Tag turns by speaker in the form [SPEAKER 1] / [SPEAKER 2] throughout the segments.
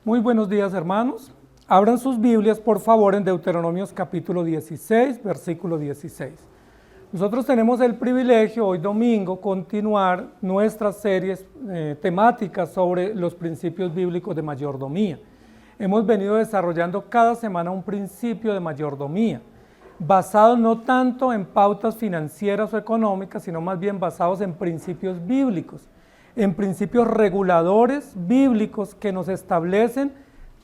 [SPEAKER 1] Muy buenos días, hermanos. Abran sus Biblias, por favor, en Deuteronomios capítulo 16, versículo 16. Nosotros tenemos el privilegio, hoy domingo, continuar nuestras series temáticas sobre los principios bíblicos de mayordomía. Hemos venido desarrollando cada semana un principio de mayordomía, basados no tanto en pautas financieras o económicas, sino más bien basados en principios bíblicos, en principios reguladores bíblicos que nos establecen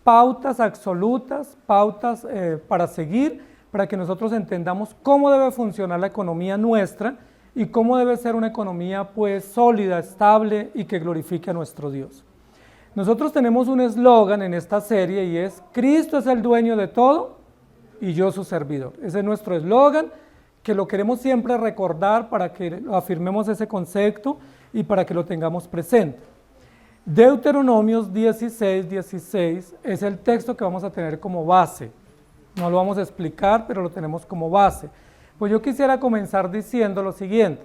[SPEAKER 1] pautas absolutas, pautas para seguir, para que nosotros entendamos cómo debe funcionar la economía nuestra y cómo debe ser una economía pues sólida, estable y que glorifique a nuestro Dios. Nosotros tenemos un eslogan en esta serie y es: Cristo es el dueño de todo y yo su servidor. Ese es nuestro eslogan, que lo queremos siempre recordar para que afirmemos ese concepto y para que lo tengamos presente. Deuteronomios 16, 16 es el texto que vamos a tener como base. No lo vamos a explicar, pero lo tenemos como base. Pues yo quisiera comenzar diciendo lo siguiente.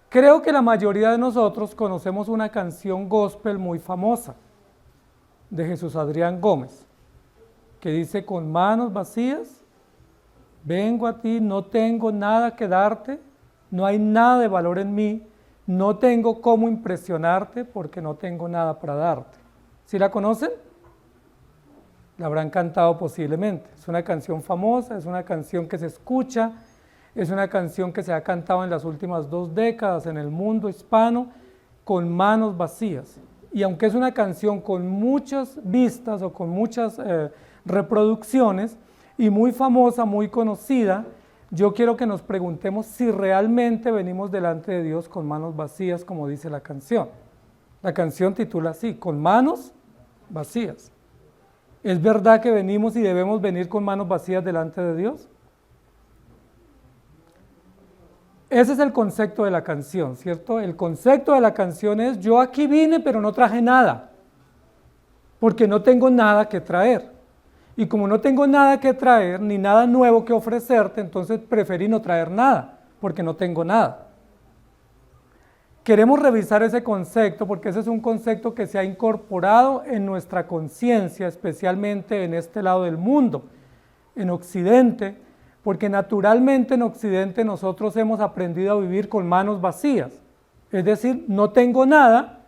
[SPEAKER 1] Creo que la mayoría de nosotros conocemos una canción gospel muy famosa de Jesús Adrián Gómez, que dice: con manos vacías, vengo a ti, no tengo nada que darte, no hay nada de valor en mí, no tengo cómo impresionarte porque no tengo nada para darte. ¿Sí la conocen? La habrán cantado posiblemente. Es una canción famosa, es una canción que se escucha, es una canción que se ha cantado en las últimas 2 décadas en el mundo hispano, con manos vacías. Y aunque es una canción con muchas vistas o con muchas reproducciones y muy famosa, muy conocida, yo quiero que nos preguntemos si realmente venimos delante de Dios con manos vacías, como dice la canción. La canción titula así: con manos vacías. ¿Es verdad que venimos y debemos venir con manos vacías delante de Dios? Ese es el concepto de la canción, ¿cierto? El concepto de la canción es: yo aquí vine pero no traje nada, porque no tengo nada que traer. Y como no tengo nada que traer, ni nada nuevo que ofrecerte, entonces preferí no traer nada, porque no tengo nada. Queremos revisar ese concepto porque ese es un concepto que se ha incorporado en nuestra conciencia, especialmente en este lado del mundo, en Occidente, porque naturalmente en Occidente nosotros hemos aprendido a vivir con manos vacías. Es decir, no tengo nada,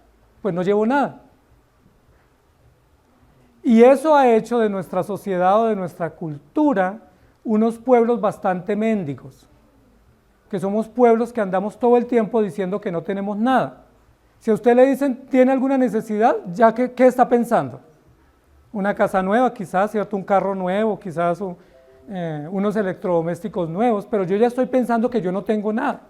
[SPEAKER 1] pues no llevo nada. Y eso ha hecho de nuestra sociedad o de nuestra cultura unos pueblos bastante mendigos, que somos pueblos que andamos todo el tiempo diciendo que no tenemos nada. Si a usted le dicen, ¿tiene alguna necesidad? ¿Ya qué está pensando? Una casa nueva quizás, ¿cierto? Un carro nuevo, quizás unos electrodomésticos nuevos, pero yo ya estoy pensando que yo no tengo nada.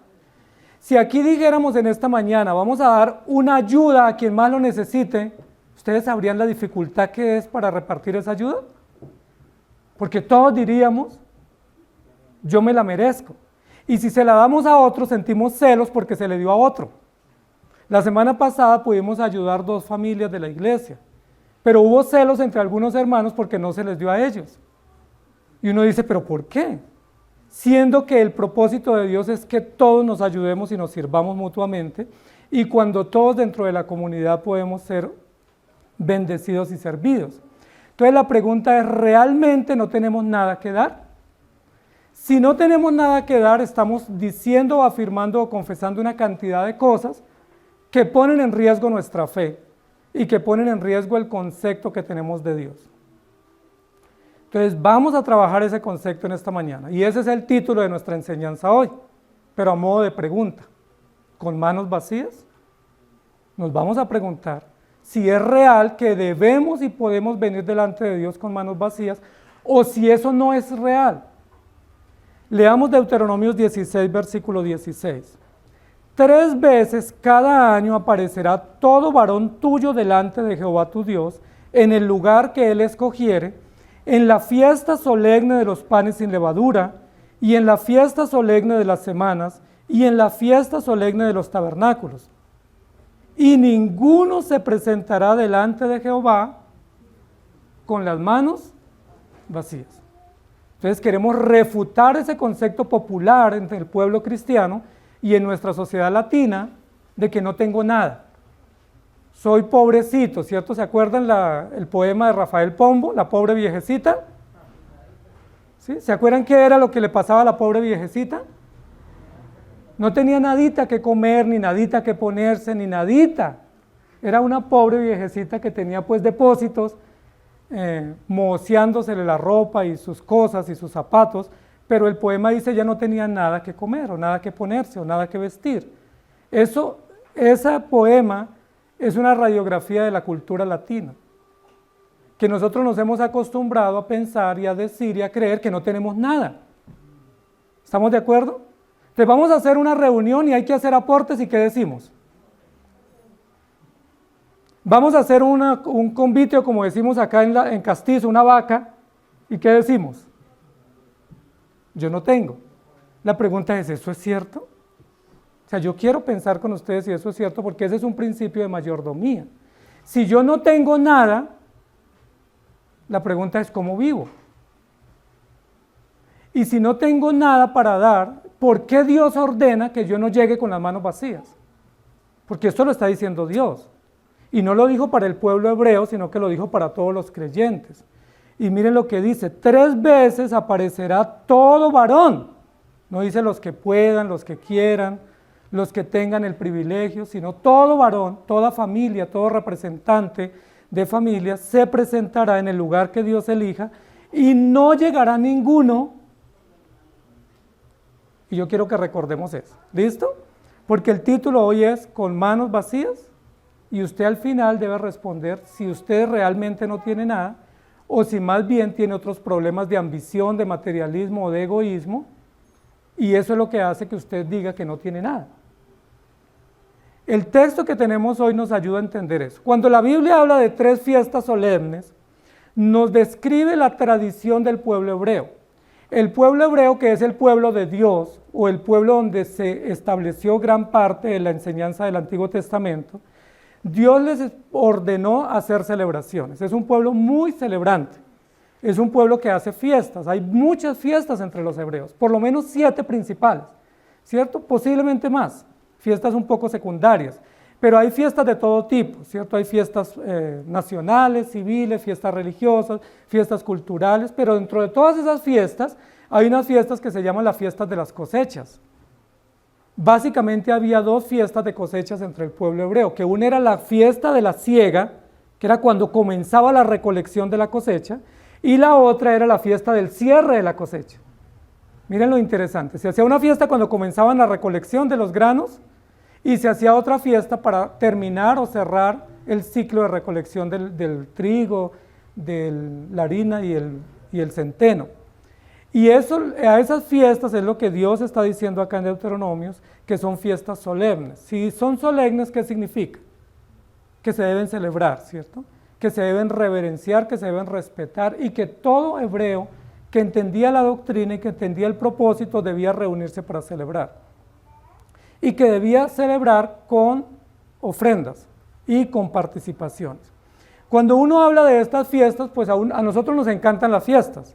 [SPEAKER 1] Si aquí dijéramos en esta mañana, vamos a dar una ayuda a quien más lo necesite, ¿ustedes sabrían la dificultad que es para repartir esa ayuda? Porque todos diríamos, yo me la merezco. Y si se la damos a otro, sentimos celos porque se le dio a otro. La semana pasada pudimos ayudar 2 familias de la iglesia, pero hubo celos entre algunos hermanos porque no se les dio a ellos. Y uno dice, ¿pero por qué? Siendo que el propósito de Dios es que todos nos ayudemos y nos sirvamos mutuamente, y cuando todos dentro de la comunidad podemos ser bendecidos y servidos. Entonces la pregunta es: ¿realmente no tenemos nada que dar? Si no tenemos nada que dar, estamos diciendo, afirmando o confesando una cantidad de cosas que ponen en riesgo nuestra fe y que ponen en riesgo el concepto que tenemos de Dios. Entonces vamos a trabajar ese concepto en esta mañana y ese es el título de nuestra enseñanza hoy, pero a modo de pregunta. ¿Con manos vacías? Nos vamos a preguntar si es real que debemos y podemos venir delante de Dios con manos vacías, o si eso no es real. Leamos Deuteronomios 16, versículo 16. 3 veces cada año aparecerá todo varón tuyo delante de Jehová tu Dios, en el lugar que él escogiere, en la fiesta solemne de los panes sin levadura, y en la fiesta solemne de las semanas, y en la fiesta solemne de los tabernáculos. Y ninguno se presentará delante de Jehová con las manos vacías. Entonces queremos refutar ese concepto popular entre el pueblo cristiano y en nuestra sociedad latina de que no tengo nada. soy pobrecito, ¿cierto? ¿Se acuerdan el poema de Rafael Pombo, La pobre viejecita? ¿Sí? ¿Se acuerdan qué era lo que le pasaba a la pobre viejecita? No tenía nadita que comer, ni nadita que ponerse, ni nadita. Era una pobre viejecita que tenía pues depósitos, moceándosele la ropa y sus cosas y sus zapatos, pero el poema dice ya no tenía nada que comer, o nada que ponerse, o nada que vestir. Ese poema es una radiografía de la cultura latina, que nosotros nos hemos acostumbrado a pensar y a decir y a creer que no tenemos nada. ¿Estamos de acuerdo? Entonces vamos a hacer una reunión y hay que hacer aportes, ¿y qué decimos? Vamos a hacer un convitio, como decimos acá en Castizo, una vaca, ¿y qué decimos? Yo no tengo. La pregunta es, ¿eso es cierto? O sea, yo quiero pensar con ustedes si eso es cierto, porque ese es un principio de mayordomía. Si yo no tengo nada, la pregunta es, ¿cómo vivo? Y si no tengo nada para dar, ¿por qué Dios ordena que yo no llegue con las manos vacías? Porque esto lo está diciendo Dios. Y no lo dijo para el pueblo hebreo, sino que lo dijo para todos los creyentes. Y miren lo que dice, 3 veces aparecerá todo varón. No dice los que puedan, los que quieran, los que tengan el privilegio, sino todo varón, toda familia, todo representante de familia se presentará en el lugar que Dios elija y no llegará ninguno. Y yo quiero que recordemos eso. ¿Listo? Porque el título hoy es Con manos vacías. Y usted al final debe responder si usted realmente no tiene nada o si más bien tiene otros problemas de ambición, de materialismo o de egoísmo, y eso es lo que hace que usted diga que no tiene nada. El texto que tenemos hoy nos ayuda a entender eso. Cuando la Biblia habla de 3 fiestas solemnes, nos describe la tradición del pueblo hebreo. El pueblo hebreo, que es el pueblo de Dios, o el pueblo donde se estableció gran parte de la enseñanza del Antiguo Testamento, Dios les ordenó hacer celebraciones. Es un pueblo muy celebrante. Es un pueblo que hace fiestas. Hay muchas fiestas entre los hebreos, por lo menos 7 principales, ¿cierto? Posiblemente más, fiestas un poco secundarias, pero hay fiestas de todo tipo, ¿cierto? Hay fiestas nacionales, civiles, fiestas religiosas, fiestas culturales, pero dentro de todas esas fiestas hay unas fiestas que se llaman las fiestas de las cosechas. Básicamente había 2 fiestas de cosechas entre el pueblo hebreo, que una era la fiesta de la siega, que era cuando comenzaba la recolección de la cosecha, y la otra era la fiesta del cierre de la cosecha. Miren lo interesante, se hacía una fiesta cuando comenzaban la recolección de los granos, y se hacía otra fiesta para terminar o cerrar el ciclo de recolección del trigo, de la harina y el centeno. Y a esas fiestas es lo que Dios está diciendo acá en Deuteronomios, que son fiestas solemnes. Si son solemnes, ¿qué significa? Que se deben celebrar, ¿cierto? Que se deben reverenciar, que se deben respetar, y que todo hebreo que entendía la doctrina y que entendía el propósito debía reunirse para celebrar. Y que debía celebrar con ofrendas y con participaciones. Cuando uno habla de estas fiestas, pues a nosotros nos encantan las fiestas,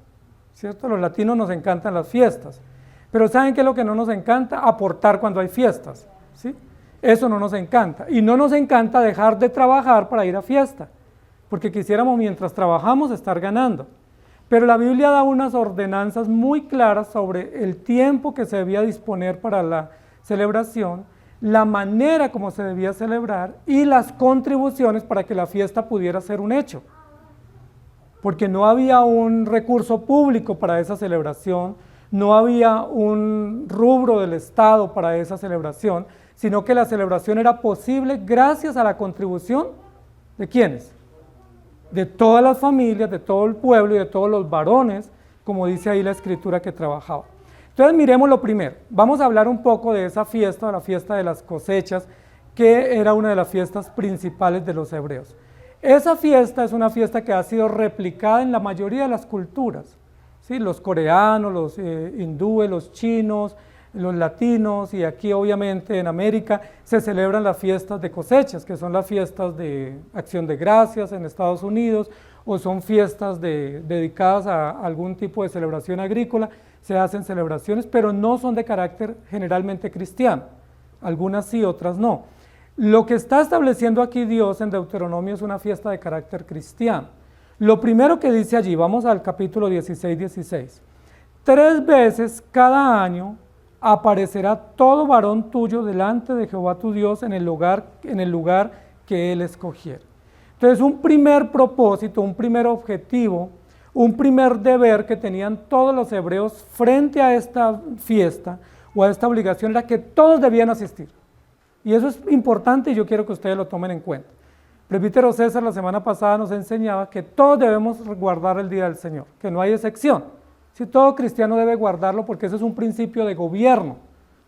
[SPEAKER 1] ¿cierto? Los latinos nos encantan las fiestas, pero ¿saben qué es lo que no nos encanta? Aportar cuando hay fiestas, ¿sí? Eso no nos encanta, y no nos encanta dejar de trabajar para ir a fiesta, porque quisiéramos mientras trabajamos estar ganando, pero la Biblia da unas ordenanzas muy claras sobre el tiempo que se debía disponer para la celebración, la manera como se debía celebrar y las contribuciones para que la fiesta pudiera ser un hecho. Porque no había un recurso público para esa celebración, no había un rubro del Estado para esa celebración, sino que la celebración era posible gracias a la contribución ¿de quiénes? De todas las familias, de todo el pueblo y de todos los varones, como dice ahí la escritura que trabajaba. Entonces miremos lo primero, vamos a hablar un poco de esa fiesta, la fiesta de las cosechas, que era una de las fiestas principales de los hebreos. Esa fiesta es una fiesta que ha sido replicada en la mayoría de las culturas, ¿sí? Los coreanos, los hindúes, los chinos, los latinos, y aquí obviamente en América se celebran las fiestas de cosechas, que son las fiestas de Acción de Gracias en Estados Unidos, o son fiestas dedicadas a algún tipo de celebración agrícola. Se hacen celebraciones, pero no son de carácter generalmente cristiano, algunas sí, otras no. Lo que está estableciendo aquí Dios en Deuteronomio es una fiesta de carácter cristiano. Lo primero que dice allí, vamos al capítulo 16. 3 veces cada año aparecerá todo varón tuyo delante de Jehová tu Dios en el lugar que él escogiera. Entonces, un primer propósito, un primer objetivo, un primer deber que tenían todos los hebreos frente a esta fiesta o a esta obligación era que todos debían asistir. Y eso es importante y yo quiero que ustedes lo tomen en cuenta. Presbítero César la semana pasada nos enseñaba que todos debemos guardar el día del Señor, que no hay excepción. Si todo cristiano debe guardarlo porque ese es un principio de gobierno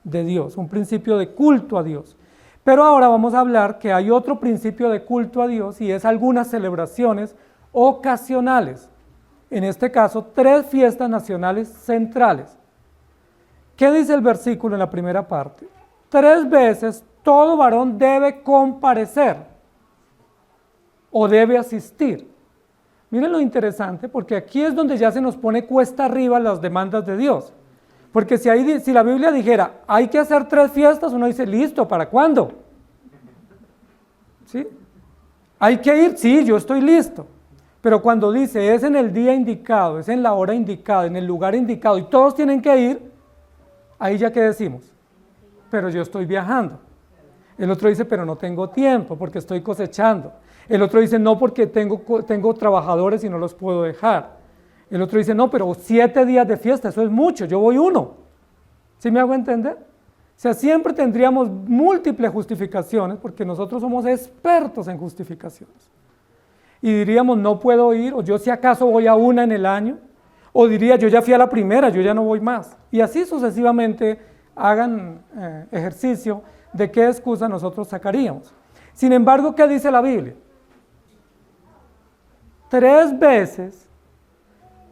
[SPEAKER 1] de Dios, un principio de culto a Dios. Pero ahora vamos a hablar que hay otro principio de culto a Dios y es algunas celebraciones ocasionales. En este caso, 3 fiestas nacionales centrales. ¿Qué dice el versículo en la primera parte? 3 veces todo varón debe comparecer o debe asistir. Miren lo interesante, porque aquí es donde ya se nos pone cuesta arriba las demandas de Dios. Porque si la Biblia dijera, hay que hacer 3 fiestas, uno dice, listo, ¿para cuándo? ¿Sí? ¿Hay que ir? Sí, yo estoy listo. Pero cuando dice, es en el día indicado, es en la hora indicada, en el lugar indicado, y todos tienen que ir, ahí ya que decimos, pero yo estoy viajando. El otro dice, pero no tengo tiempo porque estoy cosechando. El otro dice, no, porque tengo trabajadores y no los puedo dejar. El otro dice, no, pero 7 días de fiesta, eso es mucho, yo voy 1. ¿Sí me hago entender? O sea, siempre tendríamos múltiples justificaciones porque nosotros somos expertos en justificaciones. Y diríamos, no puedo ir, o yo si acaso voy a 1 en el año, o diría, yo ya fui a la primera, yo ya no voy más. Y así sucesivamente hagan ejercicio de qué excusa nosotros sacaríamos. Sin embargo, ¿qué dice la Biblia? 3 veces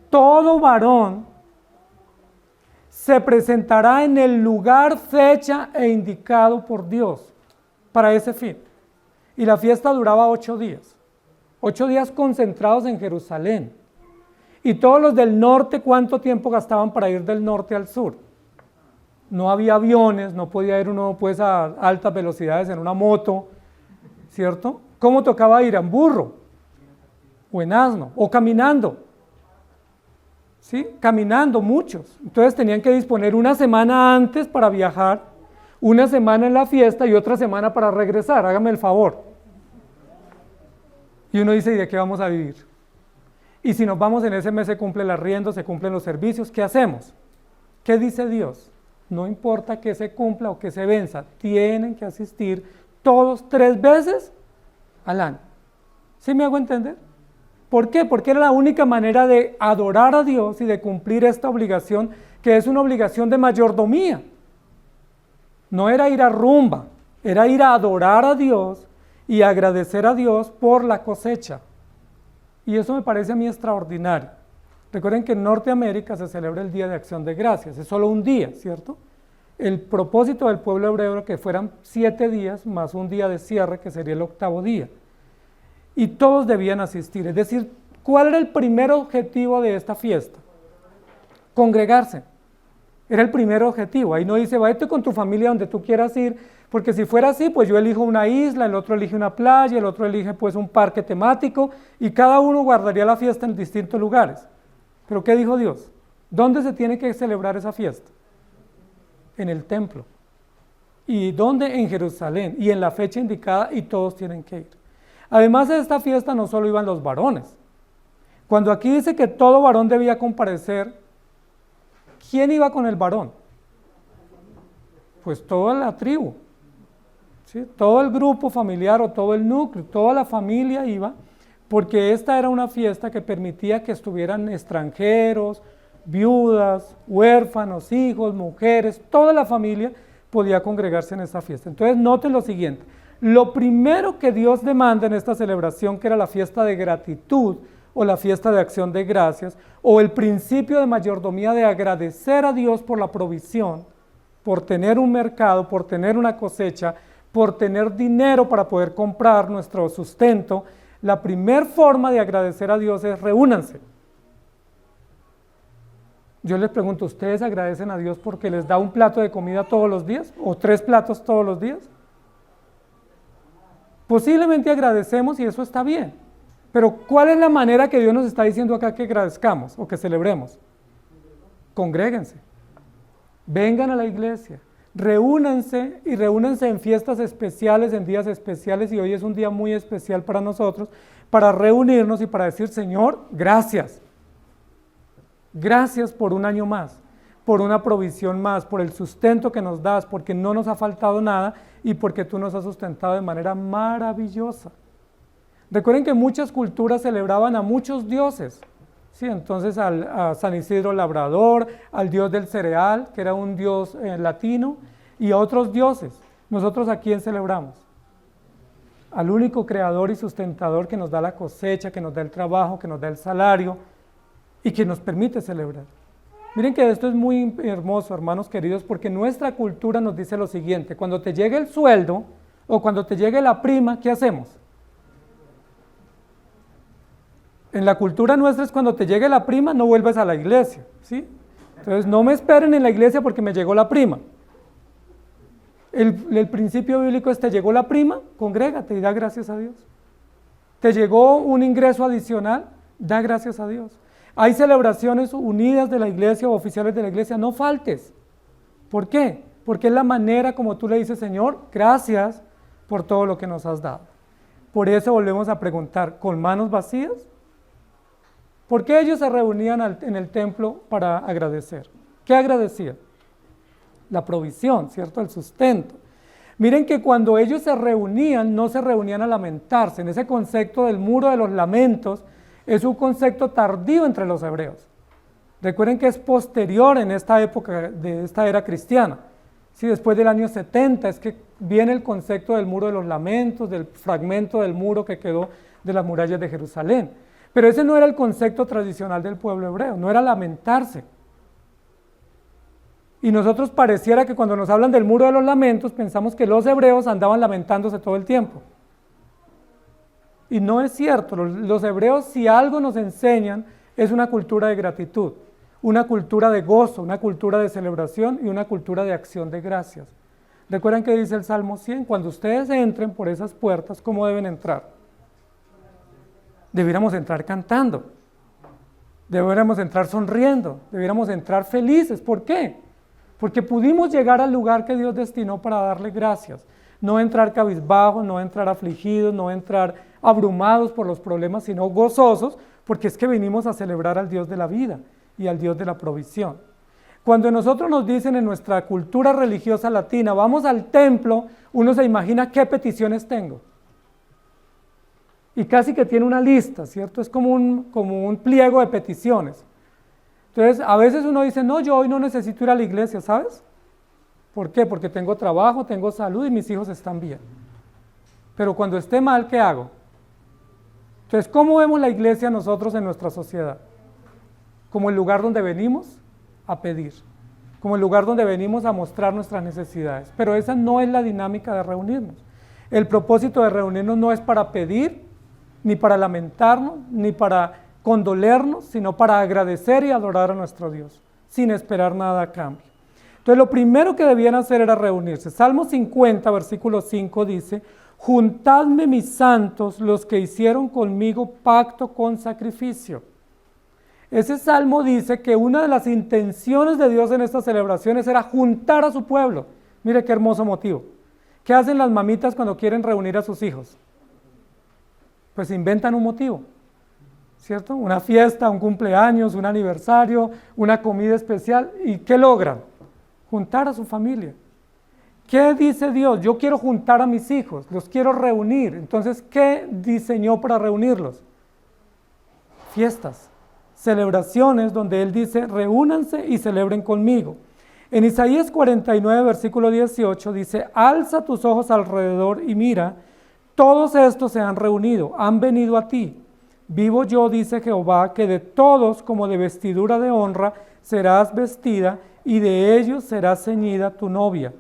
[SPEAKER 1] todo varón se presentará en el lugar, fecha e indicado por Dios para ese fin. Y la fiesta duraba 8 días. 8 días concentrados en Jerusalén. Y todos los del norte, ¿cuánto tiempo gastaban para ir del norte al sur? No había aviones, no podía ir uno pues a altas velocidades en una moto, ¿cierto? ¿Cómo tocaba ir? ¿En burro? ¿O en asno? ¿O caminando? ¿Sí? Caminando muchos. Entonces tenían que disponer 1 semana antes para viajar, 1 semana en la fiesta y otra semana para regresar, hágame el favor. Y uno dice, ¿y de qué vamos a vivir? Y si nos vamos en ese mes se cumple el arriendo, se cumplen los servicios, ¿qué hacemos? ¿Qué dice Dios? No importa que se cumpla o que se venza, tienen que asistir todos 3 veces al año. ¿Sí me hago entender? ¿Por qué? Porque era la única manera de adorar a Dios y de cumplir esta obligación, que es una obligación de mayordomía. No era ir a rumba, era ir a adorar a Dios y agradecer a Dios por la cosecha. Y eso me parece a mí extraordinario. Recuerden que en Norteamérica se celebra el Día de Acción de Gracias, es solo un día, ¿cierto? El propósito del pueblo hebreo era que fueran 7 días más un día de cierre, que sería el 8º día. Y todos debían asistir. Es decir, ¿cuál era el primer objetivo de esta fiesta? Congregarse. Era el primer objetivo. Ahí no dice, vete con tu familia donde tú quieras ir, porque si fuera así, pues yo elijo una isla, el otro elige una playa, el otro elige pues un parque temático, y cada uno guardaría la fiesta en distintos lugares. ¿Pero qué dijo Dios? ¿Dónde se tiene que celebrar esa fiesta? En el templo. ¿Y dónde? En Jerusalén, y en la fecha indicada, y todos tienen que ir. Además de esta fiesta no solo iban los varones. Cuando aquí dice que todo varón debía comparecer, ¿quién iba con el varón? Pues toda la tribu, ¿sí? Todo el grupo familiar o todo el núcleo, toda la familia iba, porque esta era una fiesta que permitía que estuvieran extranjeros, viudas, huérfanos, hijos, mujeres, toda la familia podía congregarse en esta fiesta. Entonces noten lo siguiente, lo primero que Dios demanda en esta celebración, que era la fiesta de gratitud o la fiesta de acción de gracias, o el principio de mayordomía de agradecer a Dios por la provisión, por tener un mercado, por tener una cosecha, por tener dinero para poder comprar nuestro sustento, la primera forma de agradecer a Dios es reúnanse. Yo les pregunto, ¿ustedes agradecen a Dios porque les da un plato de comida todos los días? ¿O 3 platos todos los días? Posiblemente agradecemos y eso está bien, pero ¿cuál es la manera que Dios nos está diciendo acá que agradezcamos o que celebremos? Congréguense, vengan a la iglesia, reúnanse y reúnanse en fiestas especiales, en días especiales, y hoy es un día muy especial para nosotros, para reunirnos y para decir, Señor, gracias. Gracias por un año más, por una provisión más, por el sustento que nos das, porque no nos ha faltado nada y porque tú nos has sustentado de manera maravillosa. Recuerden que muchas culturas celebraban a muchos dioses, ¿sí? Entonces a San Isidro Labrador, al dios del cereal, que era un dios latino, y a otros dioses. ¿Nosotros a quién celebramos? Al único creador y sustentador que nos da la cosecha, que nos da el trabajo, que nos da el salario y que nos permite celebrar. Miren que esto es muy hermoso, hermanos queridos, porque nuestra cultura nos dice lo siguiente: cuando te llegue el sueldo o cuando te llegue la prima, ¿qué hacemos? En la cultura nuestra es cuando te llegue la prima, no vuelves a la iglesia, ¿sí? Entonces no me esperen en la iglesia porque me llegó la prima. El principio bíblico es: te llegó la prima, congrégate y da gracias a Dios. Te llegó un ingreso adicional, da gracias a Dios. Hay celebraciones unidas de la iglesia o oficiales de la iglesia, no faltes. ¿Por qué? Porque es la manera como tú le dices, Señor, gracias por todo lo que nos has dado. Por eso volvemos a preguntar, ¿con manos vacías? ¿Por qué ellos se reunían en el templo para agradecer? ¿Qué agradecían? La provisión, ¿cierto? El sustento. Miren que cuando ellos se reunían, no se reunían a lamentarse. En ese concepto del muro de los lamentos, es un concepto tardío entre los hebreos. Recuerden que es posterior en esta época de esta era cristiana. Sí, después del año 70 es que viene el concepto del muro de los lamentos, del fragmento del muro que quedó de las murallas de Jerusalén. Pero ese no era el concepto tradicional del pueblo hebreo, no era lamentarse. Y nosotros pareciera que cuando nos hablan del muro de los lamentos, pensamos que los hebreos andaban lamentándose todo el tiempo. Y no es cierto, los hebreos, si algo nos enseñan, es una cultura de gratitud, una cultura de gozo, una cultura de celebración y una cultura de acción de gracias. ¿Recuerdan que dice el Salmo 100? Cuando ustedes entren por esas puertas, ¿cómo deben entrar? Debiéramos entrar cantando, debiéramos entrar sonriendo, debiéramos entrar felices. ¿Por qué? Porque pudimos llegar al lugar que Dios destinó para darle gracias. No entrar cabizbajos, no entrar afligidos, no entrar abrumados por los problemas, sino gozosos, porque es que venimos a celebrar al Dios de la vida y al Dios de la provisión. Cuando nosotros nos dicen en nuestra cultura religiosa latina, vamos al templo, uno se imagina qué peticiones tengo. Y casi que tiene una lista, ¿cierto? Es como un pliego de peticiones. Entonces, a veces uno dice, no, yo hoy no necesito ir a la iglesia, ¿sabes? ¿Por qué? Porque tengo trabajo, tengo salud y mis hijos están bien. Pero cuando esté mal, ¿qué hago? Entonces, ¿cómo vemos la iglesia nosotros en nuestra sociedad? Como el lugar donde venimos a pedir, como el lugar donde venimos a mostrar nuestras necesidades. Pero esa no es la dinámica de reunirnos. El propósito de reunirnos no es para pedir, ni para lamentarnos, ni para condolernos, sino para agradecer y adorar a nuestro Dios, sin esperar nada a cambio. Entonces, lo primero que debían hacer era reunirse. Salmo 50, versículo 5 dice: juntadme mis santos, los que hicieron conmigo pacto con sacrificio. Ese salmo dice que una de las intenciones de Dios en estas celebraciones era juntar a su pueblo. Mire qué hermoso motivo. ¿Qué hacen las mamitas cuando quieren reunir a sus hijos? Pues inventan un motivo, ¿cierto? Una fiesta, un cumpleaños, un aniversario, una comida especial. ¿Y qué logran? Juntar a su familia. ¿Qué dice Dios? Yo quiero juntar a mis hijos, los quiero reunir. Entonces, ¿qué diseñó para reunirlos? Fiestas, celebraciones donde Él dice, reúnanse y celebren conmigo. En Isaías 49, versículo 18 dice, alza tus ojos alrededor y mira, todos estos se han reunido, han venido a ti. Vivo yo, dice Jehová, que de todos como de vestidura de honra serás vestida y de ellos será ceñida tu novia.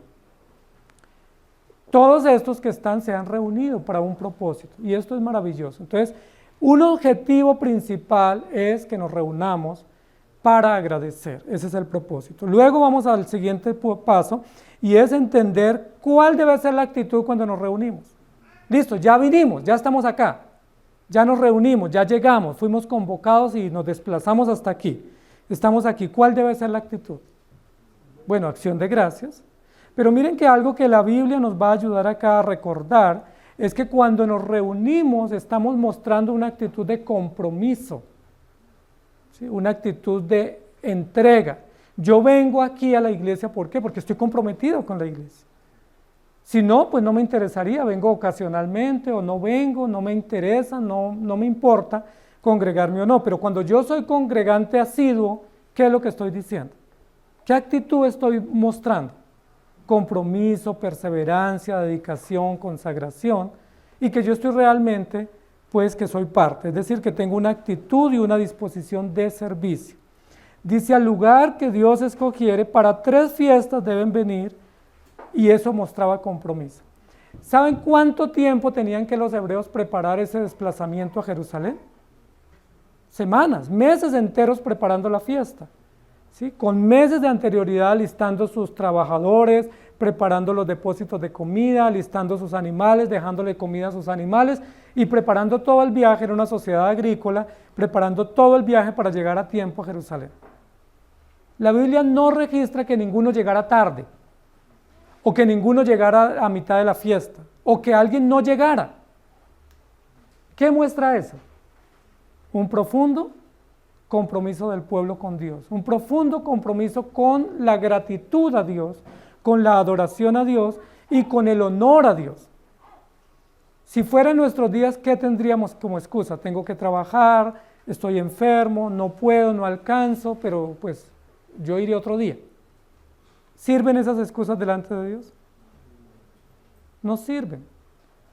[SPEAKER 1] Todos estos que están se han reunido para un propósito y esto es maravilloso. Entonces, un objetivo principal es que nos reunamos para agradecer. Ese es el propósito. Luego vamos al siguiente paso y es entender cuál debe ser la actitud cuando nos reunimos. Listo, ya vinimos, ya estamos acá, ya nos reunimos, ya llegamos, fuimos convocados y nos desplazamos hasta aquí. Estamos aquí. ¿Cuál debe ser la actitud? Bueno, acción de gracias. Pero miren que algo que la Biblia nos va a ayudar acá a recordar es que cuando nos reunimos estamos mostrando una actitud de compromiso, ¿sí? Una actitud de entrega. Yo vengo aquí a la iglesia, ¿por qué? Porque estoy comprometido con la iglesia. Si no, pues no me interesaría, vengo ocasionalmente o no vengo, no me interesa, no me importa congregarme o no. Pero cuando yo soy congregante asiduo, ¿qué es lo que estoy diciendo? ¿Qué actitud estoy mostrando? Compromiso, perseverancia, dedicación, consagración, y que yo estoy realmente, pues que soy parte, es decir, que tengo una actitud y una disposición de servicio. Dice, al lugar que Dios escogiere, para 3 fiestas deben venir, y eso mostraba compromiso. ¿Saben cuánto tiempo tenían que los hebreos preparar ese desplazamiento a Jerusalén? Semanas, meses enteros preparando la fiesta. ¿Sí? Con meses de anterioridad alistando sus trabajadores, preparando los depósitos de comida, alistando sus animales, dejándole comida a sus animales y preparando todo el viaje. Era una sociedad agrícola, preparando todo el viaje para llegar a tiempo a Jerusalén. La Biblia no registra que ninguno llegara tarde, o que ninguno llegara a mitad de la fiesta, o que alguien no llegara. ¿Qué muestra eso? Un profundo compromiso del pueblo con Dios, un profundo compromiso con la gratitud a Dios, con la adoración a Dios y con el honor a Dios. Si fuera en nuestros días, ¿qué tendríamos como excusa? Tengo que trabajar, estoy enfermo, no puedo, no alcanzo, pero pues yo iré otro día. ¿Sirven esas excusas delante de Dios? No sirven.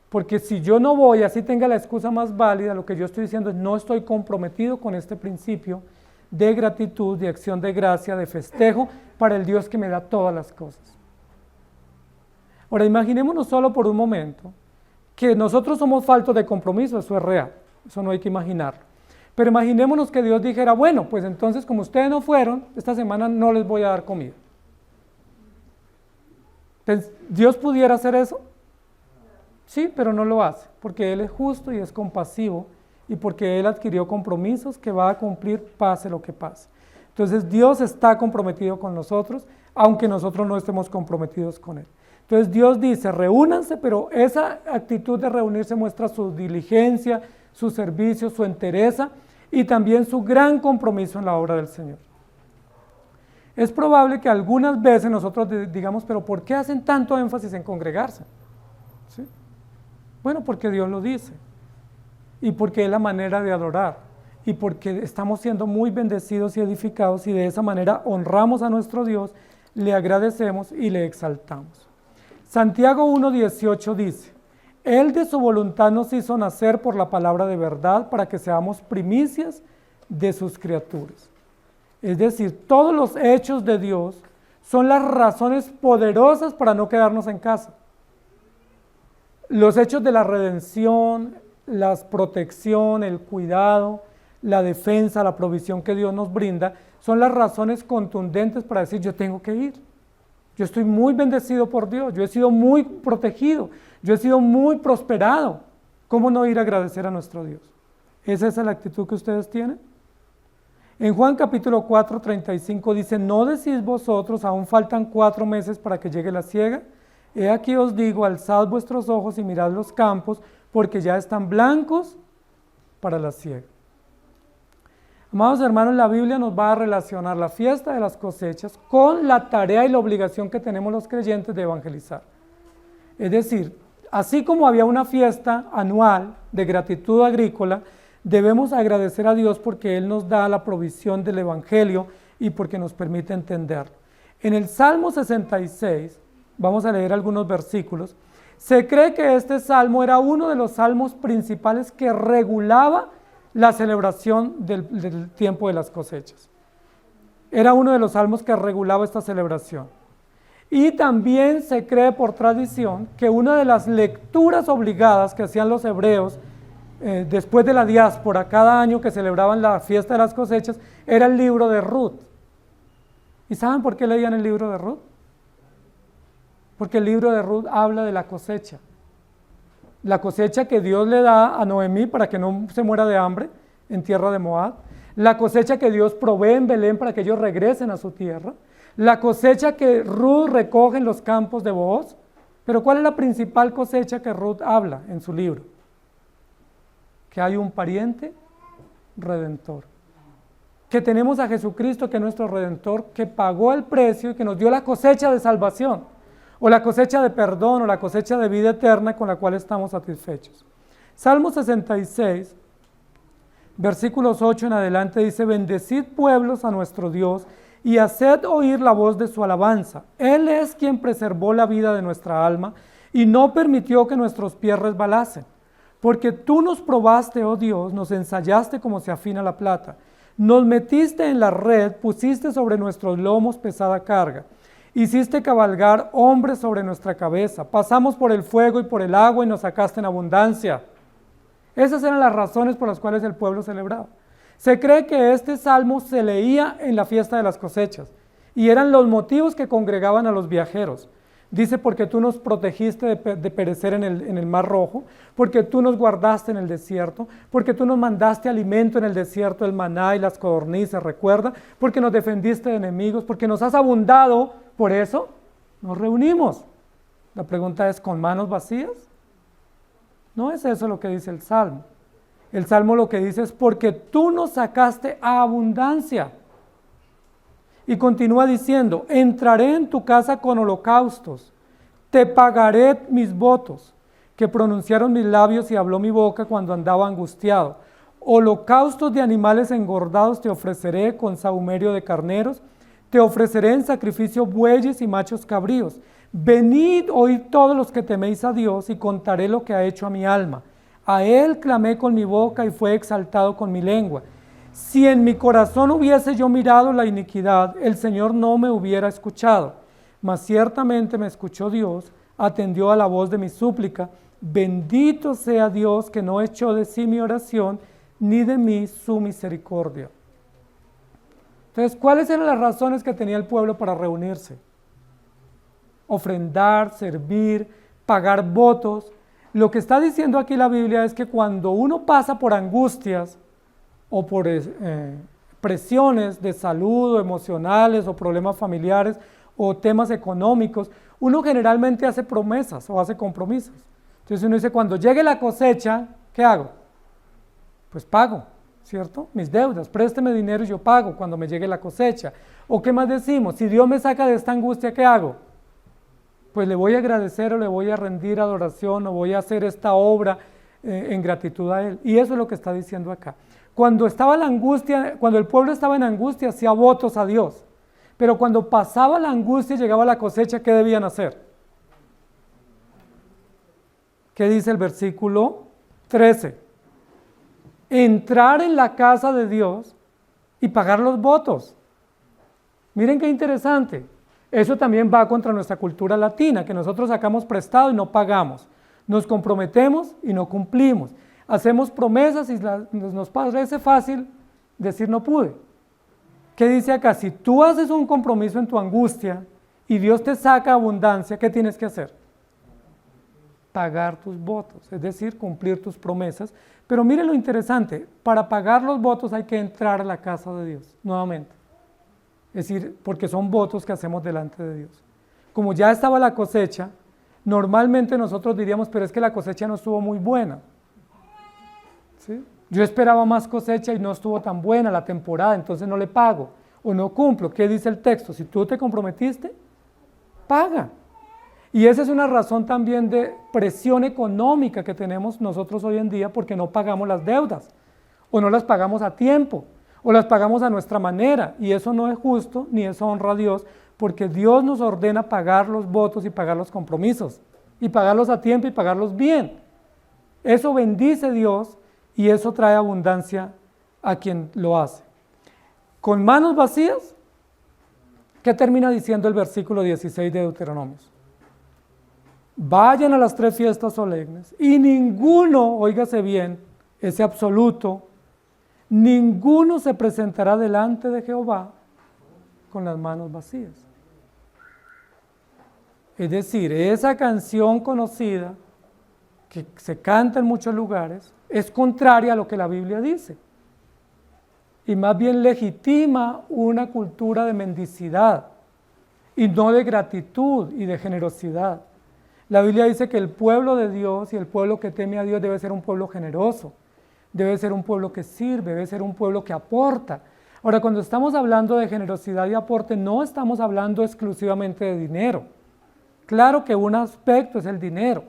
[SPEAKER 1] Porque si yo no voy, así tenga la excusa más válida, lo que yo estoy diciendo es no estoy comprometido con este principio de gratitud, de acción de gracia, de festejo para el Dios que me da todas las cosas. Ahora, imaginémonos solo por un momento que nosotros somos faltos de compromiso, eso es real, eso no hay que imaginarlo. Pero imaginémonos que Dios dijera, bueno, pues entonces como ustedes no fueron, esta semana no les voy a dar comida. Entonces, ¿Dios pudiera hacer eso? Sí, pero no lo hace, porque Él es justo y es compasivo y porque Él adquirió compromisos que va a cumplir pase lo que pase. Entonces Dios está comprometido con nosotros, aunque nosotros no estemos comprometidos con Él. Entonces Dios dice, reúnanse, pero esa actitud de reunirse muestra su diligencia, su servicio, su entereza y también su gran compromiso en la obra del Señor. Es probable que algunas veces nosotros digamos, pero ¿por qué hacen tanto énfasis en congregarse? ¿Sí? Bueno, porque Dios lo dice, y porque es la manera de adorar, y porque estamos siendo muy bendecidos y edificados, y de esa manera honramos a nuestro Dios, le agradecemos y le exaltamos. Santiago 1:18 dice, Él de su voluntad nos hizo nacer por la palabra de verdad, para que seamos primicias de sus criaturas. Es decir, todos los hechos de Dios son las razones poderosas para no quedarnos en casa. Los hechos de la redención, la protección, el cuidado, la defensa, la provisión que Dios nos brinda, son las razones contundentes para decir, yo tengo que ir. Yo estoy muy bendecido por Dios, yo he sido muy protegido, yo he sido muy prosperado. ¿Cómo no ir a agradecer a nuestro Dios? ¿Esa es la actitud que ustedes tienen? En Juan capítulo 4:35 dice, ¿no decís vosotros, aún faltan 4 meses para que llegue la siega? He aquí os digo, alzad vuestros ojos y mirad los campos, porque ya están blancos para la siega. Amados hermanos, la Biblia nos va a relacionar la fiesta de las cosechas con la tarea y la obligación que tenemos los creyentes de evangelizar. Es decir, así como había una fiesta anual de gratitud agrícola, debemos agradecer a Dios porque Él nos da la provisión del evangelio y porque nos permite entenderlo. En el Salmo 66, vamos a leer algunos versículos, se cree que este salmo era uno de los salmos principales que regulaba la celebración del tiempo de las cosechas. Era uno de los salmos que regulaba esta celebración. Y también se cree por tradición que una de las lecturas obligadas que hacían los hebreos después de la diáspora, cada año que celebraban la fiesta de las cosechas, era el libro de Ruth. ¿Y saben por qué leían el libro de Ruth? Porque el libro de Ruth habla de la cosecha. la cosecha que Dios le da a Noemí para que no se muera de hambre en tierra de Moab, la cosecha que Dios provee en Belén para que ellos regresen a su tierra, la cosecha que Ruth recoge en los campos de Booz. Pero ¿cuál es la principal cosecha que Ruth habla en su libro? Que hay un pariente redentor, que tenemos a Jesucristo, que es nuestro redentor, que pagó el precio y que nos dio la cosecha de salvación, o la cosecha de perdón, o la cosecha de vida eterna con la cual estamos satisfechos. Salmo 66, versículos 8 en adelante dice: bendecid pueblos a nuestro Dios y haced oír la voz de su alabanza. Él es quien preservó la vida de nuestra alma y no permitió que nuestros pies resbalasen. Porque tú nos probaste, oh Dios, nos ensayaste como se afina la plata. Nos metiste en la red, pusiste sobre nuestros lomos pesada carga. Hiciste cabalgar hombres sobre nuestra cabeza. Pasamos por el fuego y por el agua y nos sacaste en abundancia. Esas eran las razones por las cuales el pueblo celebraba. Se cree que este salmo se leía en la fiesta de las cosechas y eran los motivos que congregaban a los viajeros. Dice: porque tú nos protegiste de perecer en el Mar Rojo, porque tú nos guardaste en el desierto, porque tú nos mandaste alimento en el desierto, el maná y las codornices, recuerda, porque nos defendiste de enemigos, porque nos has abundado, por eso nos reunimos. La pregunta es: ¿con manos vacías? No es eso lo que dice el Salmo. El Salmo lo que dice es: porque tú nos sacaste a abundancia. Y continúa diciendo: entraré en tu casa con holocaustos, te pagaré mis votos, que pronunciaron mis labios y habló mi boca cuando andaba angustiado. Holocaustos de animales engordados te ofreceré con sahumerio de carneros, te ofreceré en sacrificio bueyes y machos cabríos. Venid, oíd todos los que teméis a Dios, y contaré lo que ha hecho a mi alma. A él clamé con mi boca y fue exaltado con mi lengua. Si en mi corazón hubiese yo mirado la iniquidad, el Señor no me hubiera escuchado. Mas ciertamente me escuchó Dios, atendió a la voz de mi súplica. Bendito sea Dios que no echó de sí mi oración, ni de mí su misericordia. Entonces, ¿cuáles eran las razones que tenía el pueblo para reunirse? Ofrendar, servir, pagar votos. Lo que está diciendo aquí la Biblia es que cuando uno pasa por angustias o por presiones de salud o emocionales o problemas familiares o temas económicos, uno generalmente hace promesas o hace compromisos. Entonces uno dice: cuando llegue la cosecha, ¿qué hago? Pues pago, ¿cierto? Mis deudas, présteme dinero y yo pago cuando me llegue la cosecha. ¿O qué más decimos? Si Dios me saca de esta angustia, ¿qué hago? Pues le voy a agradecer o le voy a rendir adoración o voy a hacer esta obra en gratitud a Él. Y eso es lo que está diciendo acá. Cuando estaba la angustia, cuando el pueblo estaba en angustia, hacía votos a Dios. Pero cuando pasaba la angustia y llegaba la cosecha, ¿qué debían hacer? ¿Qué dice el versículo 13? Entrar en la casa de Dios y pagar los votos. Miren qué interesante. Eso también va contra nuestra cultura latina, que nosotros sacamos prestado y no pagamos. Nos comprometemos y no cumplimos. Hacemos promesas y nos parece fácil decir no pude. ¿Qué dice acá? Si tú haces un compromiso en tu angustia y Dios te saca abundancia, ¿qué tienes que hacer? Pagar tus votos, es decir, cumplir tus promesas. Pero miren lo interesante, para pagar los votos hay que entrar a la casa de Dios, nuevamente. Es decir, porque son votos que hacemos delante de Dios. Como ya estaba la cosecha, normalmente nosotros diríamos: pero es que la cosecha no estuvo muy buena. ¿Sí? Yo esperaba más cosecha y no estuvo tan buena la temporada, entonces no le pago o no cumplo. ¿Qué dice el texto? Si tú te comprometiste, paga. Y esa es una razón también de presión económica que tenemos nosotros hoy en día, porque no pagamos las deudas o no las pagamos a tiempo o las pagamos a nuestra manera, y eso no es justo ni eso honra a Dios, porque Dios nos ordena pagar los votos y pagar los compromisos y pagarlos a tiempo y pagarlos bien. Eso bendice a Dios y eso trae abundancia a quien lo hace. Con manos vacías, ¿qué termina diciendo el versículo 16 de Deuteronomio? Vayan a las 3 fiestas solemnes y ninguno, óigase bien, ese absoluto, ninguno se presentará delante de Jehová con las manos vacías. Es decir, esa canción conocida que se canta en muchos lugares, es contraria a lo que la Biblia dice. Y más bien legitima una cultura de mendicidad y no de gratitud y de generosidad. La Biblia dice que el pueblo de Dios y el pueblo que teme a Dios debe ser un pueblo generoso, debe ser un pueblo que sirve, debe ser un pueblo que aporta. Ahora, cuando estamos hablando de generosidad y aporte, no estamos hablando exclusivamente de dinero. Claro que un aspecto es el dinero,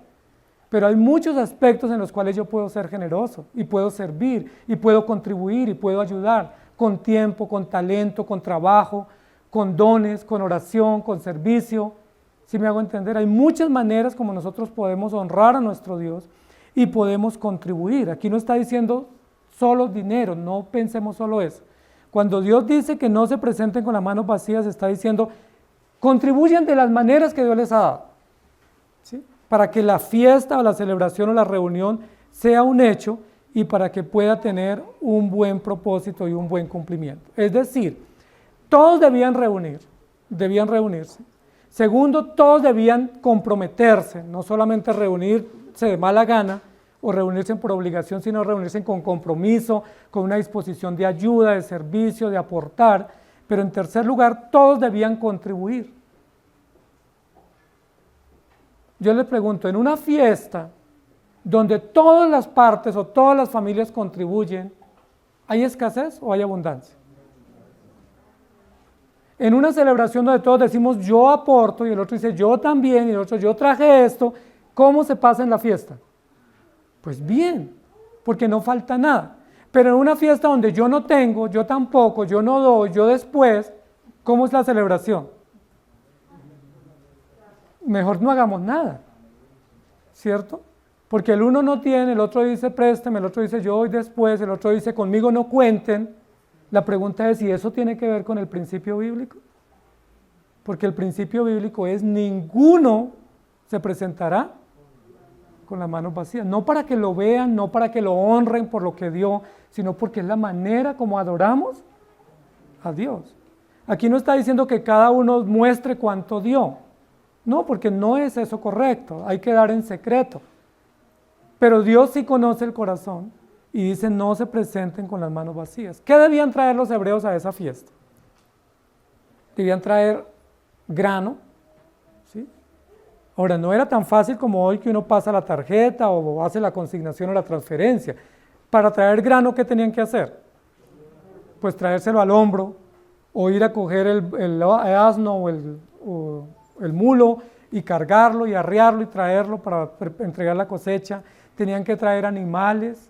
[SPEAKER 1] pero hay muchos aspectos en los cuales yo puedo ser generoso y puedo servir y puedo contribuir y puedo ayudar con tiempo, con talento, con trabajo, con dones, con oración, con servicio. ¿Sí me hago entender? Hay muchas maneras como nosotros podemos honrar a nuestro Dios y podemos contribuir. Aquí no está diciendo solo dinero, no pensemos solo eso. Cuando Dios dice que no se presenten con las manos vacías, está diciendo, contribuyan de las maneras que Dios les ha dado, ¿sí? Para que la fiesta o la celebración o la reunión sea un hecho y para que pueda tener un buen propósito y un buen cumplimiento. Es decir, todos debían reunirse. Segundo, todos debían comprometerse, no solamente reunirse de mala gana o reunirse por obligación, sino reunirse con compromiso, con una disposición de ayuda, de servicio, de aportar. Pero en tercer lugar, todos debían contribuir. Yo les pregunto, en una fiesta donde todas las partes o todas las familias contribuyen, ¿hay escasez o hay abundancia? En una celebración donde todos decimos yo aporto y el otro dice yo también y el otro yo traje esto, ¿cómo se pasa en la fiesta? Pues bien, porque no falta nada. Pero en una fiesta donde yo no tengo, yo tampoco, yo no doy, yo después, ¿cómo es la celebración? Mejor no hagamos nada, ¿cierto? Porque el uno no tiene, el otro dice préstame, el otro dice yo doy después, el otro dice conmigo no cuenten. La pregunta es si eso tiene que ver con el principio bíblico. Porque el principio bíblico es ninguno se presentará con las manos vacías. No para que lo vean, no para que lo honren por lo que dio, sino porque es la manera como adoramos a Dios. Aquí no está diciendo que cada uno muestre cuánto dio. No, porque no es eso correcto. Hay que dar en secreto. Pero Dios sí conoce el corazón. Y dice, no se presenten con las manos vacías. ¿Qué debían traer los hebreos a esa fiesta? Debían traer grano, ¿sí? Ahora, no era tan fácil como hoy que uno pasa la tarjeta o hace la consignación o la transferencia. Para traer grano, ¿qué tenían que hacer? Pues traérselo al hombro, o ir a coger el asno o el mulo y cargarlo y arriarlo y traerlo para entregar la cosecha. Tenían que traer animales,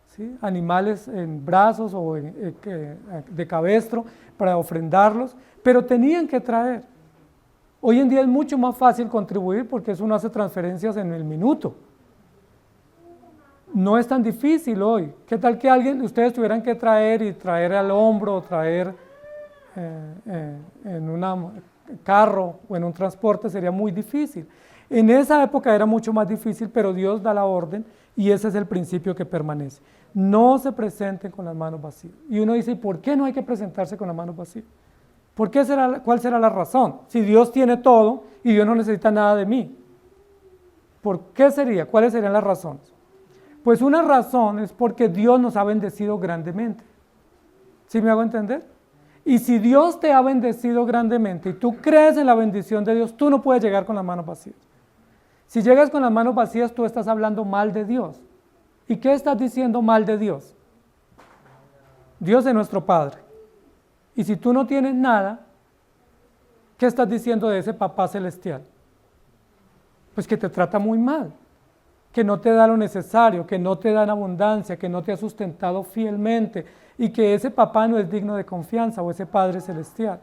[SPEAKER 1] ¿sí? Animales en brazos o de cabestro para ofrendarlos, pero tenían que traer. Hoy en día es mucho más fácil contribuir porque uno hace transferencias en el minuto. No es tan difícil hoy. ¿Qué tal que alguien de ustedes tuvieran que traer al hombro o traer en un carro o en un transporte? Sería muy difícil. En esa época era mucho más difícil, pero Dios da la orden y ese es el principio que permanece. No se presenten con las manos vacías. Y uno dice, ¿por qué no hay que presentarse con las manos vacías? ¿Cuál será la razón? Si Dios tiene todo y Dios no necesita nada de mí. ¿Por qué sería? ¿Cuáles serían las razones? Pues una razón es porque Dios nos ha bendecido grandemente. ¿Sí me hago entender? Y si Dios te ha bendecido grandemente y tú crees en la bendición de Dios, tú no puedes llegar con las manos vacías. Si llegas con las manos vacías, tú estás hablando mal de Dios. ¿Y qué estás diciendo mal de Dios? Dios es nuestro Padre. Y si tú no tienes nada, ¿qué estás diciendo de ese Papá celestial? Pues que te trata muy mal, que no te da lo necesario, que no te da en abundancia, que no te ha sustentado fielmente y que ese Papá no es digno de confianza o ese Padre celestial.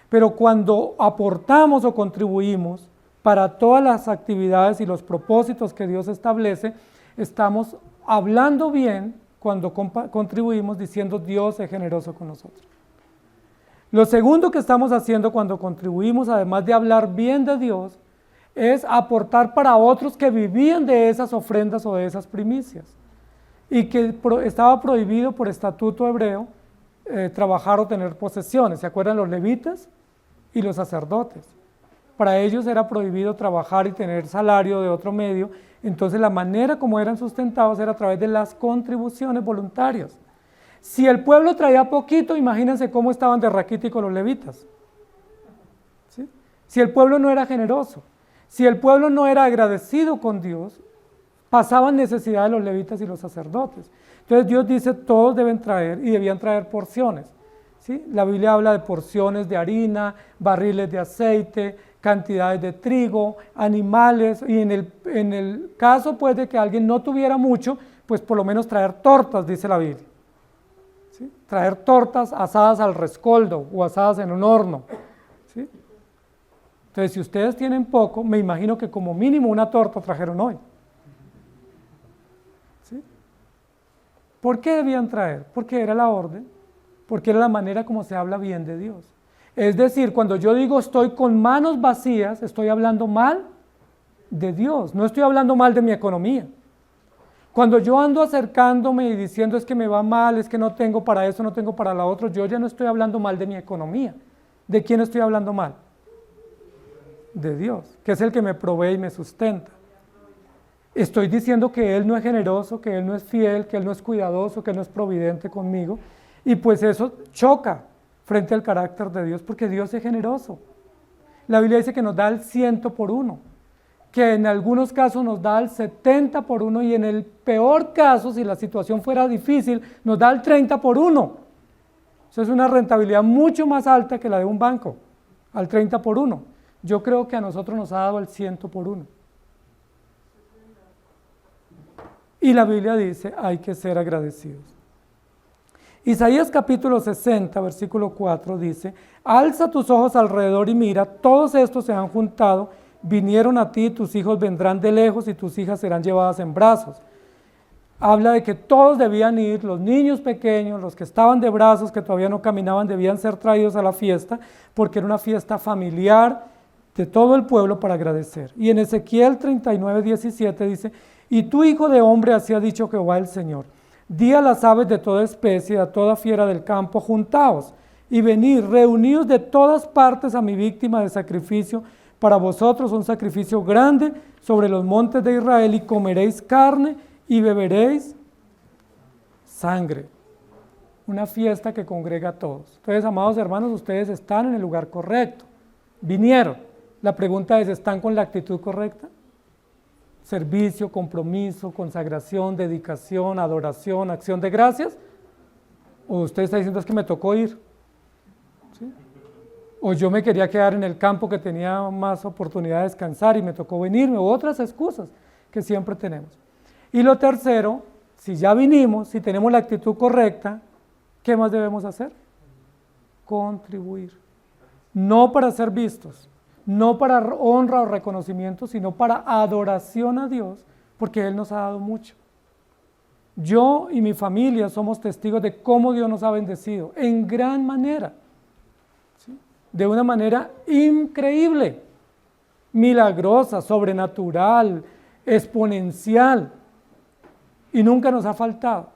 [SPEAKER 1] Pero cuando aportamos o contribuimos para todas las actividades y los propósitos que Dios establece, estamos hablando bien cuando contribuimos diciendo Dios es generoso con nosotros. Lo segundo que estamos haciendo cuando contribuimos, además de hablar bien de Dios, es aportar para otros que vivían de esas ofrendas o de esas primicias y que estaba prohibido por estatuto hebreo trabajar o tener posesiones. ¿Se acuerdan los levitas y los sacerdotes? para ellos era prohibido trabajar y tener salario de otro medio, entonces la manera como eran sustentados era a través de las contribuciones voluntarias. Si el pueblo traía poquito, imagínense cómo estaban de raquíticos los levitas. ¿Sí? Si el pueblo no era generoso, si el pueblo no era agradecido con Dios, pasaban necesidad de los levitas y los sacerdotes. Entonces Dios dice, todos deben traer y debían traer porciones. ¿Sí? La Biblia habla de porciones de harina, barriles de aceite, cantidades de trigo, animales, y en el caso pues de que alguien no tuviera mucho, pues por lo menos traer tortas, dice la Biblia. ¿Sí? Traer tortas asadas al rescoldo o asadas en un horno. ¿Sí? Entonces, si ustedes tienen poco, me imagino que como mínimo una torta trajeron hoy. ¿Sí? ¿Por qué debían traer? Porque era la orden, porque era la manera como se habla bien de Dios. Es decir, cuando yo digo estoy con manos vacías, estoy hablando mal de Dios, no estoy hablando mal de mi economía. Cuando yo ando acercándome y diciendo es que me va mal, es que no tengo para eso, no tengo para la otra, yo ya no estoy hablando mal de mi economía. ¿De quién estoy hablando mal? De Dios, que es el que me provee y me sustenta. Estoy diciendo que Él no es generoso, que Él no es fiel, que Él no es cuidadoso, que Él no es providente conmigo, y pues eso choca frente al carácter de Dios, porque Dios es generoso. La Biblia dice que nos da el 100 por 1, que en algunos casos nos da el 70 por 1 y en el peor caso, si la situación fuera difícil, nos da el 30 por 1. Eso es una rentabilidad mucho más alta que la de un banco, al 30 por 1. Yo creo que a nosotros nos ha dado el 100 por 1. Y la Biblia dice, hay que ser agradecidos. Isaías capítulo 60, versículo 4 dice, alza tus ojos alrededor y mira, todos estos se han juntado, vinieron a ti, tus hijos vendrán de lejos y tus hijas serán llevadas en brazos. Habla de que todos debían ir, los niños pequeños, los que estaban de brazos, que todavía no caminaban, debían ser traídos a la fiesta, porque era una fiesta familiar de todo el pueblo para agradecer. Y en Ezequiel 39, 17 dice, y tú, hijo de hombre, así ha dicho Jehová el Señor, di a las aves de toda especie, a toda fiera del campo, juntaos y venid, reunidos de todas partes a mi víctima de sacrificio, para vosotros un sacrificio grande sobre los montes de Israel, y comeréis carne y beberéis sangre. Una fiesta que congrega a todos. Entonces, amados hermanos, ustedes están en el lugar correcto. Vinieron. La pregunta es, ¿están con la actitud correcta? Servicio, compromiso, consagración, dedicación, adoración, acción de gracias. O usted está diciendo es que me tocó ir. ¿Sí? O yo me quería quedar en el campo que tenía más oportunidad de descansar y me tocó venirme, u otras excusas que siempre tenemos. Y lo tercero, si ya vinimos, si tenemos la actitud correcta, ¿qué más debemos hacer? Contribuir. No para ser vistos, no para honra o reconocimiento, sino para adoración a Dios, porque Él nos ha dado mucho. Yo y mi familia somos testigos de cómo Dios nos ha bendecido, en gran manera, ¿sí? De una manera increíble, milagrosa, sobrenatural, exponencial, y nunca nos ha faltado.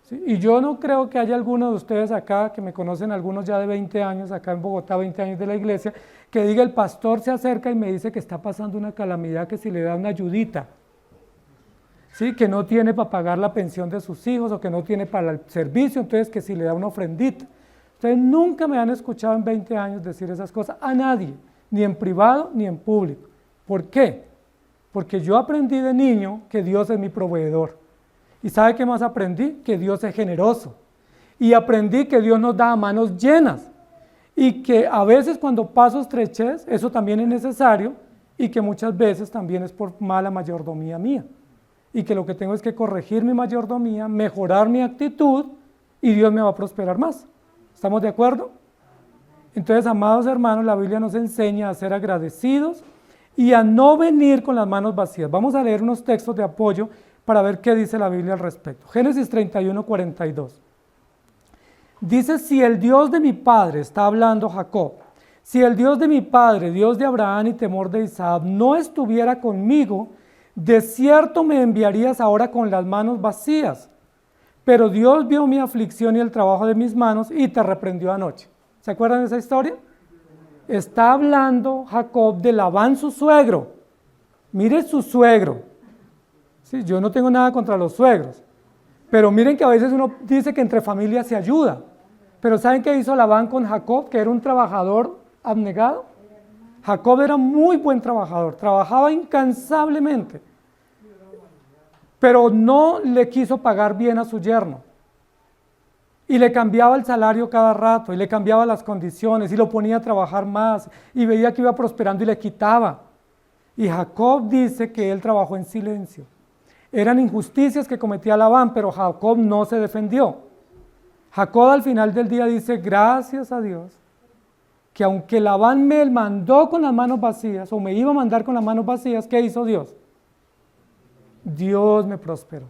[SPEAKER 1] ¿Sí? Y yo no creo que haya alguno de ustedes acá, que me conocen algunos ya de 20 años, acá en Bogotá, 20 años de la iglesia, que diga el pastor se acerca y me dice que está pasando una calamidad, que si le da una ayudita, ¿sí? Que no tiene para pagar la pensión de sus hijos o que no tiene para el servicio, entonces que si le da una ofrendita. Ustedes nunca me han escuchado en 20 años decir esas cosas a nadie, ni en privado ni en público. ¿Por qué? Porque yo aprendí de niño que Dios es mi proveedor. ¿Y sabe qué más aprendí? Que Dios es generoso. Y aprendí que Dios nos da a manos llenas. Y que a veces cuando paso estrechez, eso también es necesario, y que muchas veces también es por mala mayordomía mía. Y que lo que tengo es que corregir mi mayordomía, mejorar mi actitud, y Dios me va a prosperar más. ¿Estamos de acuerdo? Entonces, amados hermanos, la Biblia nos enseña a ser agradecidos y a no venir con las manos vacías. Vamos a leer unos textos de apoyo para ver qué dice la Biblia al respecto. Génesis 31, 42. Dice, si el Dios de mi padre, está hablando Jacob, si el Dios de mi padre, Dios de Abraham y temor de Isaac, no estuviera conmigo, de cierto me enviarías ahora con las manos vacías. Pero Dios vio mi aflicción y el trabajo de mis manos y te reprendió anoche. ¿Se acuerdan de esa historia? está hablando Jacob de Labán, su suegro. Mire su suegro. Sí, yo no tengo nada contra los suegros, pero miren que a veces uno dice que entre familias se ayuda. Pero ¿saben qué hizo Labán con Jacob, que era un trabajador abnegado? Jacob era muy buen trabajador, trabajaba incansablemente, pero no le quiso pagar bien a su yerno. Y le cambiaba el salario cada rato, y le cambiaba las condiciones, y lo ponía a trabajar más, y veía que iba prosperando y le quitaba. Y Jacob dice que él trabajó en silencio. Eran injusticias que cometía Labán, pero Jacob no se defendió. Jacob al final del día dice, gracias a Dios, que aunque Labán me mandó con las manos vacías, o me iba a mandar con las manos vacías, ¿qué hizo Dios? Dios me prosperó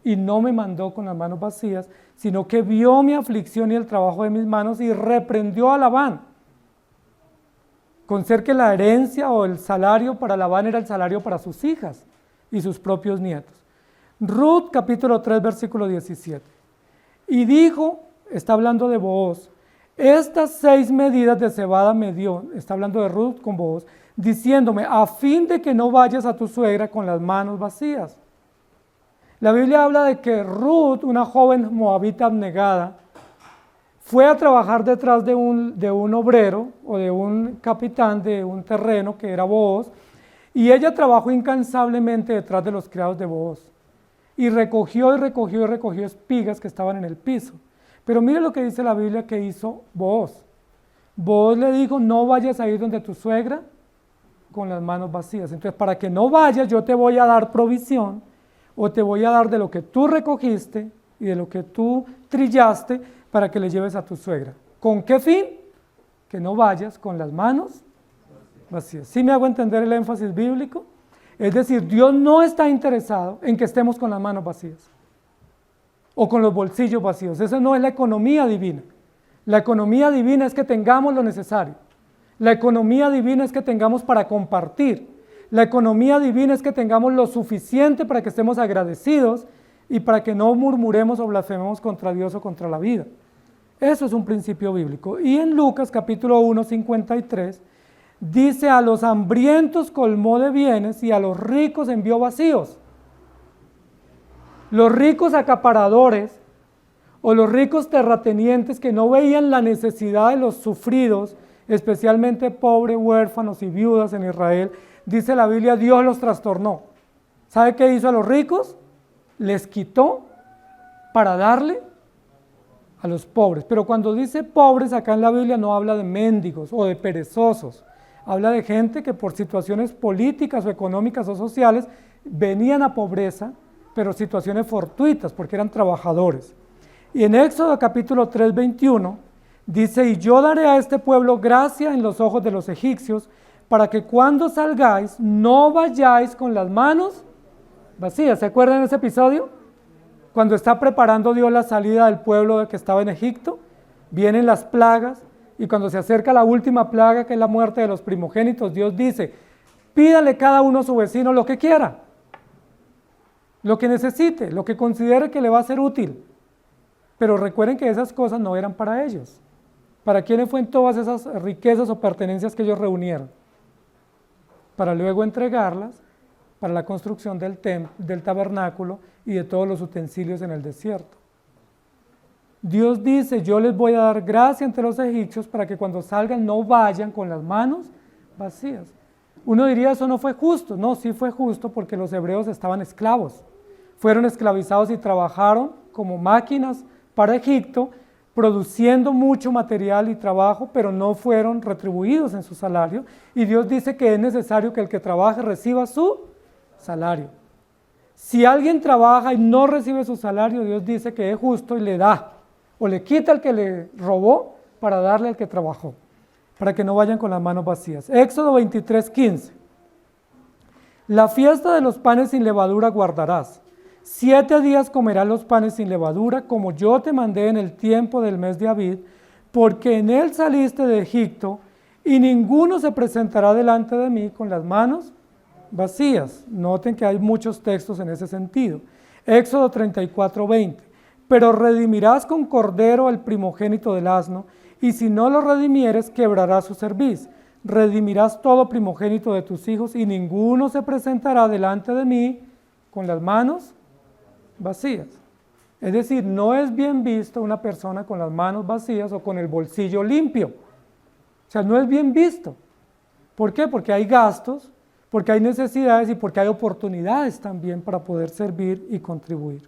[SPEAKER 1] y no me mandó con las manos vacías, sino que vio mi aflicción y el trabajo de mis manos y reprendió a Labán. Con ser que la herencia o el salario para Labán era el salario para sus hijas y sus propios nietos. Ruth capítulo 3 versículo 17. Y dijo, está hablando de Booz, estas 6 medidas de cebada me dio, está hablando de Ruth con Booz, diciéndome, a fin de que no vayas a tu suegra con las manos vacías. La Biblia habla de que Ruth, una joven moabita abnegada, fue a trabajar detrás de un obrero o de un capitán de un terreno que era Booz, y ella trabajó incansablemente detrás de los criados de Booz. Y recogió espigas que estaban en el piso. Pero mire lo que dice la Biblia que hizo Booz. Booz le dijo, no vayas a ir donde tu suegra con las manos vacías. Entonces, para que no vayas, yo te voy a dar provisión, o te voy a dar de lo que tú recogiste y de lo que tú trillaste para que le lleves a tu suegra. ¿Con qué fin? Que no vayas con las manos vacías. ¿Sí me hago entender el énfasis bíblico? Es decir, Dios no está interesado en que estemos con las manos vacías o con los bolsillos vacíos. Esa no es la economía divina. La economía divina es que tengamos lo necesario. La economía divina es que tengamos para compartir. La economía divina es que tengamos lo suficiente para que estemos agradecidos y para que no murmuremos o blasfememos contra Dios o contra la vida. Eso es un principio bíblico. Y en Lucas capítulo 1, 53, dice, a los hambrientos colmó de bienes y a los ricos envió vacíos. Los ricos acaparadores o los ricos terratenientes que no veían la necesidad de los sufridos, especialmente pobres, huérfanos y viudas en Israel, dice la Biblia, Dios los trastornó. ¿Sabe qué hizo a los ricos? Les quitó para darle a los pobres. Pero cuando dice pobres, acá en la Biblia no habla de mendigos o de perezosos. Habla de gente que por situaciones políticas o económicas o sociales venían a pobreza, pero situaciones fortuitas porque eran trabajadores. Y en Éxodo capítulo 3, 21, dice, y yo daré a este pueblo gracia en los ojos de los egipcios, para que cuando salgáis no vayáis con las manos vacías. ¿Se acuerdan de ese episodio? Cuando está preparando Dios la salida del pueblo que estaba en Egipto, vienen las plagas, y cuando se acerca la última plaga, que es la muerte de los primogénitos, Dios dice, pídale cada uno a su vecino lo que quiera, lo que necesite, lo que considere que le va a ser útil. Pero recuerden que esas cosas no eran para ellos. ¿Para quiénes fueron todas esas riquezas o pertenencias que ellos reunieron? Para luego entregarlas para la construcción del tabernáculo y de todos los utensilios en el desierto. Dios dice, yo les voy a dar gracia ante los egipcios para que cuando salgan no vayan con las manos vacías. Uno diría, eso no fue justo. No, sí fue justo porque los hebreos estaban esclavos. Fueron esclavizados y trabajaron como máquinas para Egipto, produciendo mucho material y trabajo, pero no fueron retribuidos en su salario. Y Dios dice que es necesario que el que trabaje reciba su salario. Si alguien trabaja y no recibe su salario, Dios dice que es justo y le da, o le quita al que le robó para darle al que trabajó, para que no vayan con las manos vacías. Éxodo 23, 15. La fiesta de los panes sin levadura guardarás. 7 días comerás los panes sin levadura, como yo te mandé en el tiempo del mes de Abib, porque en él saliste de Egipto, y ninguno se presentará delante de mí con las manos vacías. Noten que hay muchos textos en ese sentido. Éxodo 34, 20. Pero redimirás con cordero el primogénito del asno, y si no lo redimieres, quebrarás su cerviz. redimirás todo primogénito de tus hijos y ninguno se presentará delante de mí con las manos vacías. Es decir, no es bien visto una persona con las manos vacías o con el bolsillo limpio. O sea, no es bien visto. ¿Por qué? Porque hay gastos, porque hay necesidades y porque hay oportunidades también para poder servir y contribuir.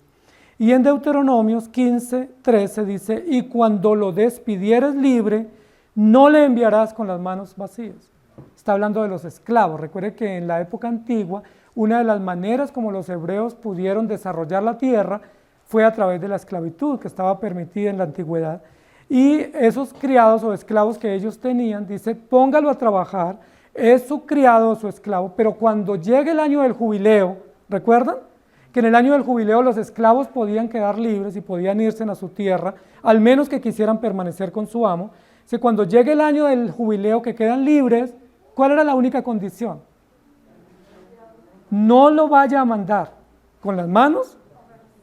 [SPEAKER 1] Y en Deuteronomios 15:13 dice, y cuando lo despidieres libre, no le enviarás con las manos vacías. Está hablando de los esclavos. Recuerde que en la época antigua, una de las maneras como los hebreos pudieron desarrollar la tierra fue a través de la esclavitud, que estaba permitida en la antigüedad. Y esos criados o esclavos que ellos tenían, dice, póngalo a trabajar, es su criado o su esclavo, pero cuando llegue el año del jubileo, ¿recuerdan? Que en el año del jubileo los esclavos podían quedar libres y podían irse a su tierra, al menos que quisieran permanecer con su amo. Si cuando llegue el año del jubileo que quedan libres, ¿cuál era la única condición? No lo vaya a mandar con las manos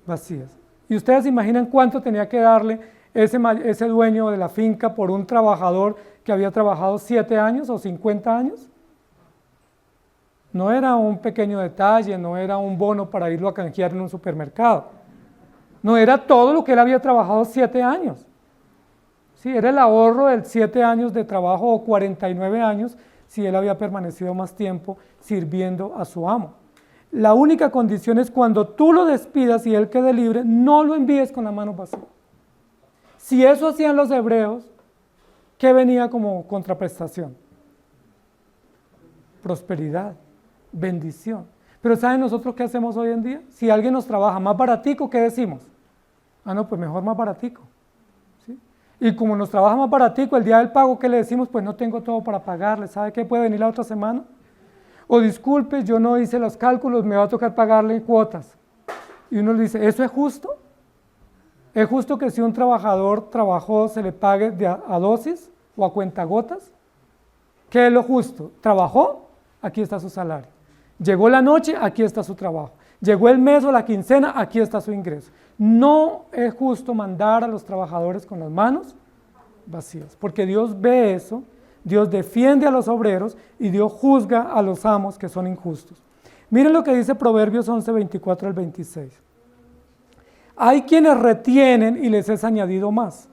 [SPEAKER 1] vacías. Y ustedes se imaginan cuánto tenía que darle ese dueño de la finca por un trabajador que había trabajado 7 años o 50 años. No era un pequeño detalle, no era un bono para irlo a canjear en un supermercado. No era todo lo que él había trabajado 7 años. Sí, era el ahorro de 7 años de trabajo o 49 años si él había permanecido más tiempo sirviendo a su amo. La única condición es cuando tú lo despidas y él quede libre, no lo envíes con la mano vacía. Si eso hacían los hebreos, ¿qué venía como contraprestación? Prosperidad, bendición. Pero ¿saben nosotros qué hacemos hoy en día? Si alguien nos trabaja más baratico, ¿qué decimos? Ah, no, pues mejor más baratico. ¿Sí? Y como nos trabaja más baratico, el día del pago, ¿qué le decimos? Pues no tengo todo para pagarle, ¿sabe qué? ¿Puede venir la otra semana? O disculpe, yo no hice los cálculos, me va a tocar pagarle en cuotas. Y uno le dice, ¿eso es justo? ¿Es justo que si un trabajador trabajó se le pague a dosis o a cuentagotas? ¿Qué es lo justo? ¿Trabajó? Aquí está su salario. Llegó la noche, aquí está su trabajo. Llegó el mes o la quincena, aquí está su ingreso. No es justo mandar a los trabajadores con las manos vacías, porque Dios ve eso, Dios defiende a los obreros y Dios juzga a los amos que son injustos. Miren lo que dice Proverbios 11, 24 al 26. Hay quienes retienen y les es añadido más.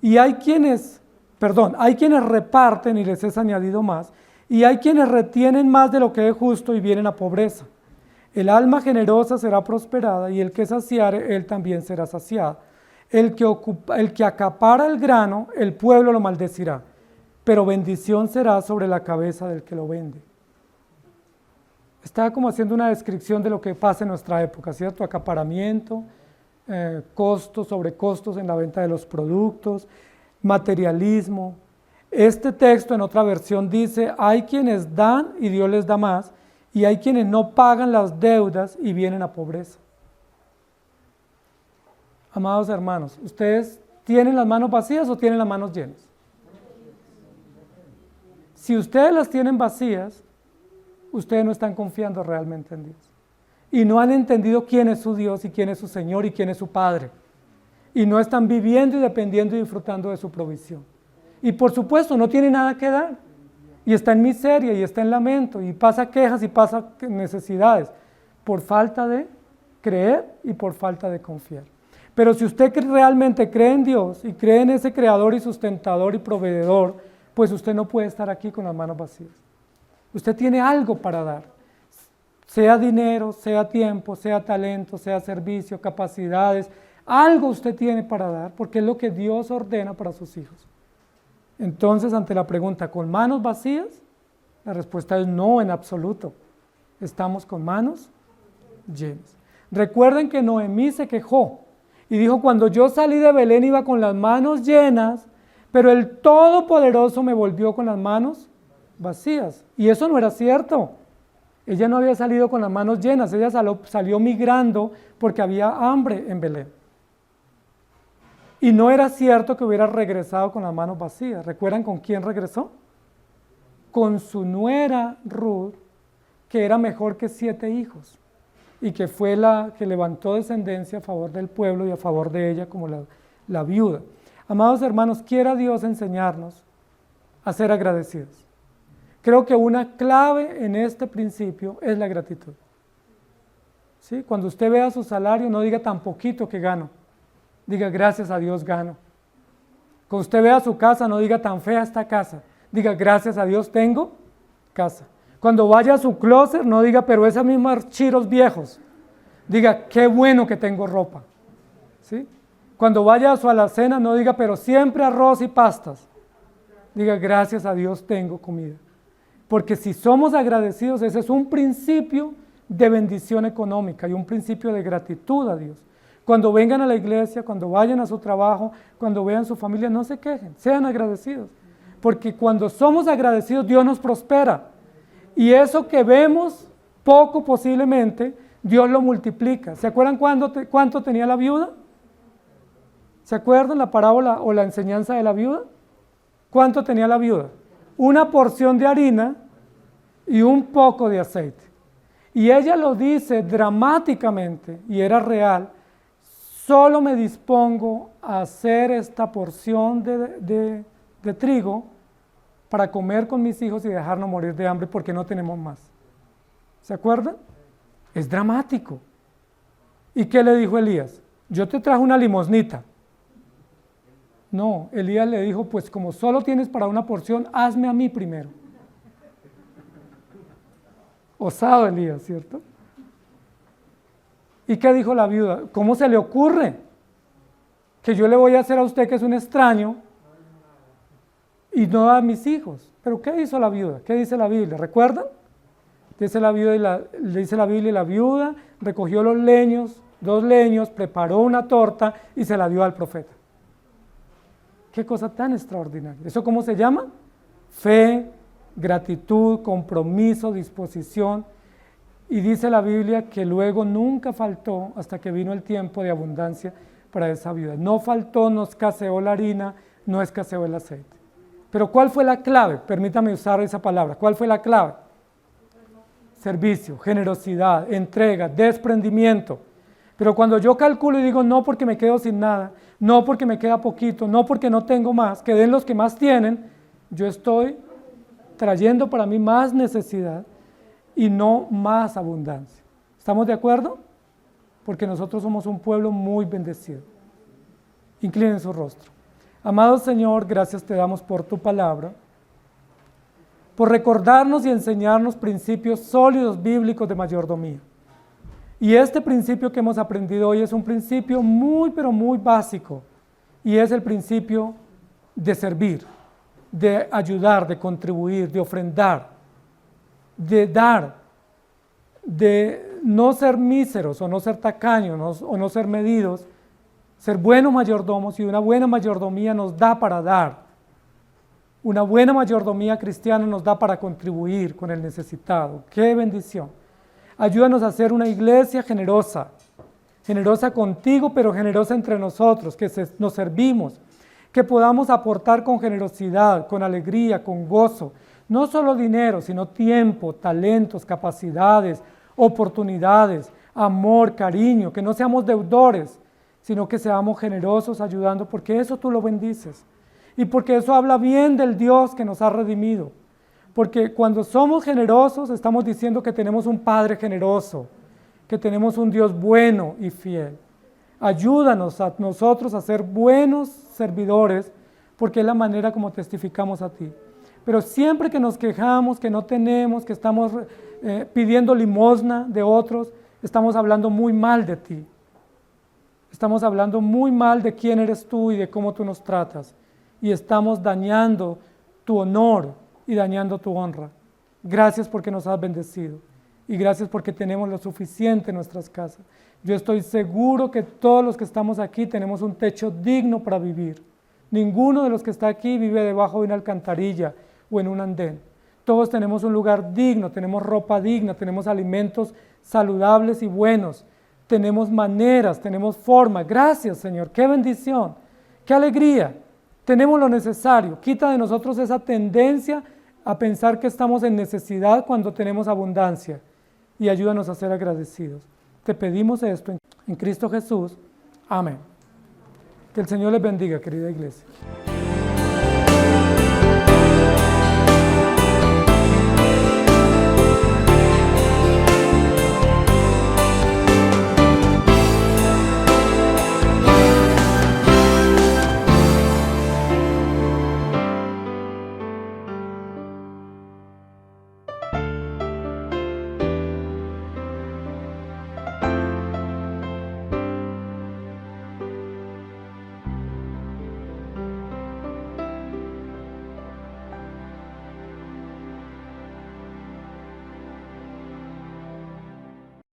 [SPEAKER 1] Y hay quienes reparten y les es añadido más. Y hay quienes retienen más de lo que es justo y vienen a pobreza. El alma generosa será prosperada y el que saciare, él también será saciado. El que acapara el grano, el pueblo lo maldecirá, pero bendición será sobre la cabeza del que lo vende. Está como haciendo una descripción de lo que pasa en nuestra época, ¿cierto? Acaparamiento, costos sobre costos en la venta de los productos, materialismo. Este texto en otra versión dice, hay quienes dan y Dios les da más, y hay quienes no pagan las deudas y vienen a pobreza. Amados hermanos, ¿ustedes tienen las manos vacías o tienen las manos llenas? Si ustedes las tienen vacías, ustedes no están confiando realmente en Dios. Y no han entendido quién es su Dios y quién es su Señor y quién es su Padre. Y no están viviendo y dependiendo y disfrutando de su provisión. Y por supuesto no tiene nada que dar. Y está en miseria y está en lamento y pasa quejas y pasa necesidades por falta de creer y por falta de confiar. Pero si usted realmente cree en Dios y cree en ese creador y sustentador y proveedor, pues usted no puede estar aquí con las manos vacías. Usted tiene algo para dar, sea dinero, sea tiempo, sea talento, sea servicio, capacidades, algo usted tiene para dar, porque es lo que Dios ordena para sus hijos. Entonces, ante la pregunta, ¿con manos vacías? La respuesta es no, en absoluto. Estamos con manos llenas. Recuerden que Noemí se quejó y dijo, cuando yo salí de Belén iba con las manos llenas, pero el Todopoderoso me volvió con las manos vacías. Y eso no era cierto. Ella no había salido con las manos llenas, ella salió migrando porque había hambre en Belén. Y no era cierto que hubiera regresado con las manos vacías. ¿Recuerdan con quién regresó? Con su nuera Ruth, que era mejor que 7 hijos y que fue la que levantó descendencia a favor del pueblo y a favor de ella como la viuda. Amados hermanos, quiera Dios enseñarnos a ser agradecidos. Creo que una clave en este principio es la gratitud. ¿Sí? Cuando usted vea su salario, no diga tan poquito que gano, diga gracias a Dios gano. Cuando usted vea su casa, no diga tan fea esta casa, diga gracias a Dios tengo casa. Cuando vaya a su closet, no diga pero esas mismas chiros viejos, diga qué bueno que tengo ropa. ¿Sí? Cuando vaya a su alacena, no diga pero siempre arroz y pastas, diga gracias a Dios tengo comida. Porque si somos agradecidos, ese es un principio de bendición económica y un principio de gratitud a Dios. Cuando vengan a la iglesia, cuando vayan a su trabajo, cuando vean su familia, no se quejen, sean agradecidos. Porque cuando somos agradecidos, Dios nos prospera. Y eso que vemos poco posiblemente, Dios lo multiplica. ¿Se acuerdan cuánto tenía la viuda? ¿Se acuerdan la parábola o la enseñanza de la viuda? ¿Cuánto tenía la viuda? Una porción de harina y un poco de aceite. Y ella lo dice dramáticamente, y era real, solo me dispongo a hacer esta porción de trigo para comer con mis hijos y dejarnos morir de hambre porque no tenemos más. ¿Se acuerdan? Es dramático. ¿Y qué le dijo Elías? Yo te traje una limosnita. No, Elías le dijo, pues como solo tienes para una porción, hazme a mí primero. Osado Elías, ¿cierto? ¿Y qué dijo la viuda? ¿Cómo se le ocurre que yo le voy a hacer a usted que es un extraño y no a mis hijos? ¿Pero qué hizo la viuda? ¿Qué dice la Biblia? ¿Recuerdan? Dice la Biblia y la viuda recogió los leños, 2 leños, preparó una torta y se la dio al profeta. Qué cosa tan extraordinaria. ¿Eso cómo se llama? Fe, gratitud, compromiso, disposición. Y dice la Biblia que luego nunca faltó hasta que vino el tiempo de abundancia para esa viuda. No faltó, no escaseó la harina, no escaseó el aceite. Pero ¿cuál fue la clave? Permítame usar esa palabra. ¿Cuál fue la clave? Servicio, generosidad, entrega, desprendimiento. Pero cuando yo calculo y digo no porque me quedo sin nada, no porque me queda poquito, no porque no tengo más, que den los que más tienen, yo estoy trayendo para mí más necesidad y no más abundancia. ¿Estamos de acuerdo? Porque nosotros somos un pueblo muy bendecido. Inclinen su rostro. Amado Señor, gracias te damos por tu palabra, por recordarnos y enseñarnos principios sólidos bíblicos de mayordomía. Y este principio que hemos aprendido hoy es un principio muy, pero muy básico, y es el principio de servir, de ayudar, de contribuir, de ofrendar, de dar, de no ser míseros o no ser tacaños o no ser medidos, ser buenos mayordomos, y una buena mayordomía nos da para dar. Una buena mayordomía cristiana nos da para contribuir con el necesitado. ¡Qué bendición! Ayúdanos a ser una iglesia generosa, generosa contigo, pero generosa entre nosotros, que nos servimos, que podamos aportar con generosidad, con alegría, con gozo, no solo dinero, sino tiempo, talentos, capacidades, oportunidades, amor, cariño, que no seamos deudores, sino que seamos generosos ayudando, porque eso tú lo bendices. Y porque eso habla bien del Dios que nos ha redimido. Porque cuando somos generosos estamos diciendo que tenemos un Padre generoso, que tenemos un Dios bueno y fiel. Ayúdanos a nosotros a ser buenos servidores, porque es la manera como testificamos a ti. Pero siempre que nos quejamos, que no tenemos, que estamos pidiendo limosna de otros, estamos hablando muy mal de ti. Estamos hablando muy mal de quién eres tú y de cómo tú nos tratas. Y estamos dañando tu honor y dañando tu honra. Gracias porque nos has bendecido. Y gracias porque tenemos lo suficiente en nuestras casas. Yo estoy seguro que todos los que estamos aquí tenemos un techo digno para vivir. Ninguno de los que está aquí vive debajo de una alcantarilla o en un andén. Todos tenemos un lugar digno, tenemos ropa digna, tenemos alimentos saludables y buenos, tenemos maneras, tenemos forma. Gracias, Señor, qué bendición, qué alegría. Tenemos lo necesario. Quita de nosotros esa tendencia a pensar que estamos en necesidad cuando tenemos abundancia, y ayúdanos a ser agradecidos. Te pedimos esto en Cristo Jesús. Amén. Que el Señor les bendiga, querida iglesia.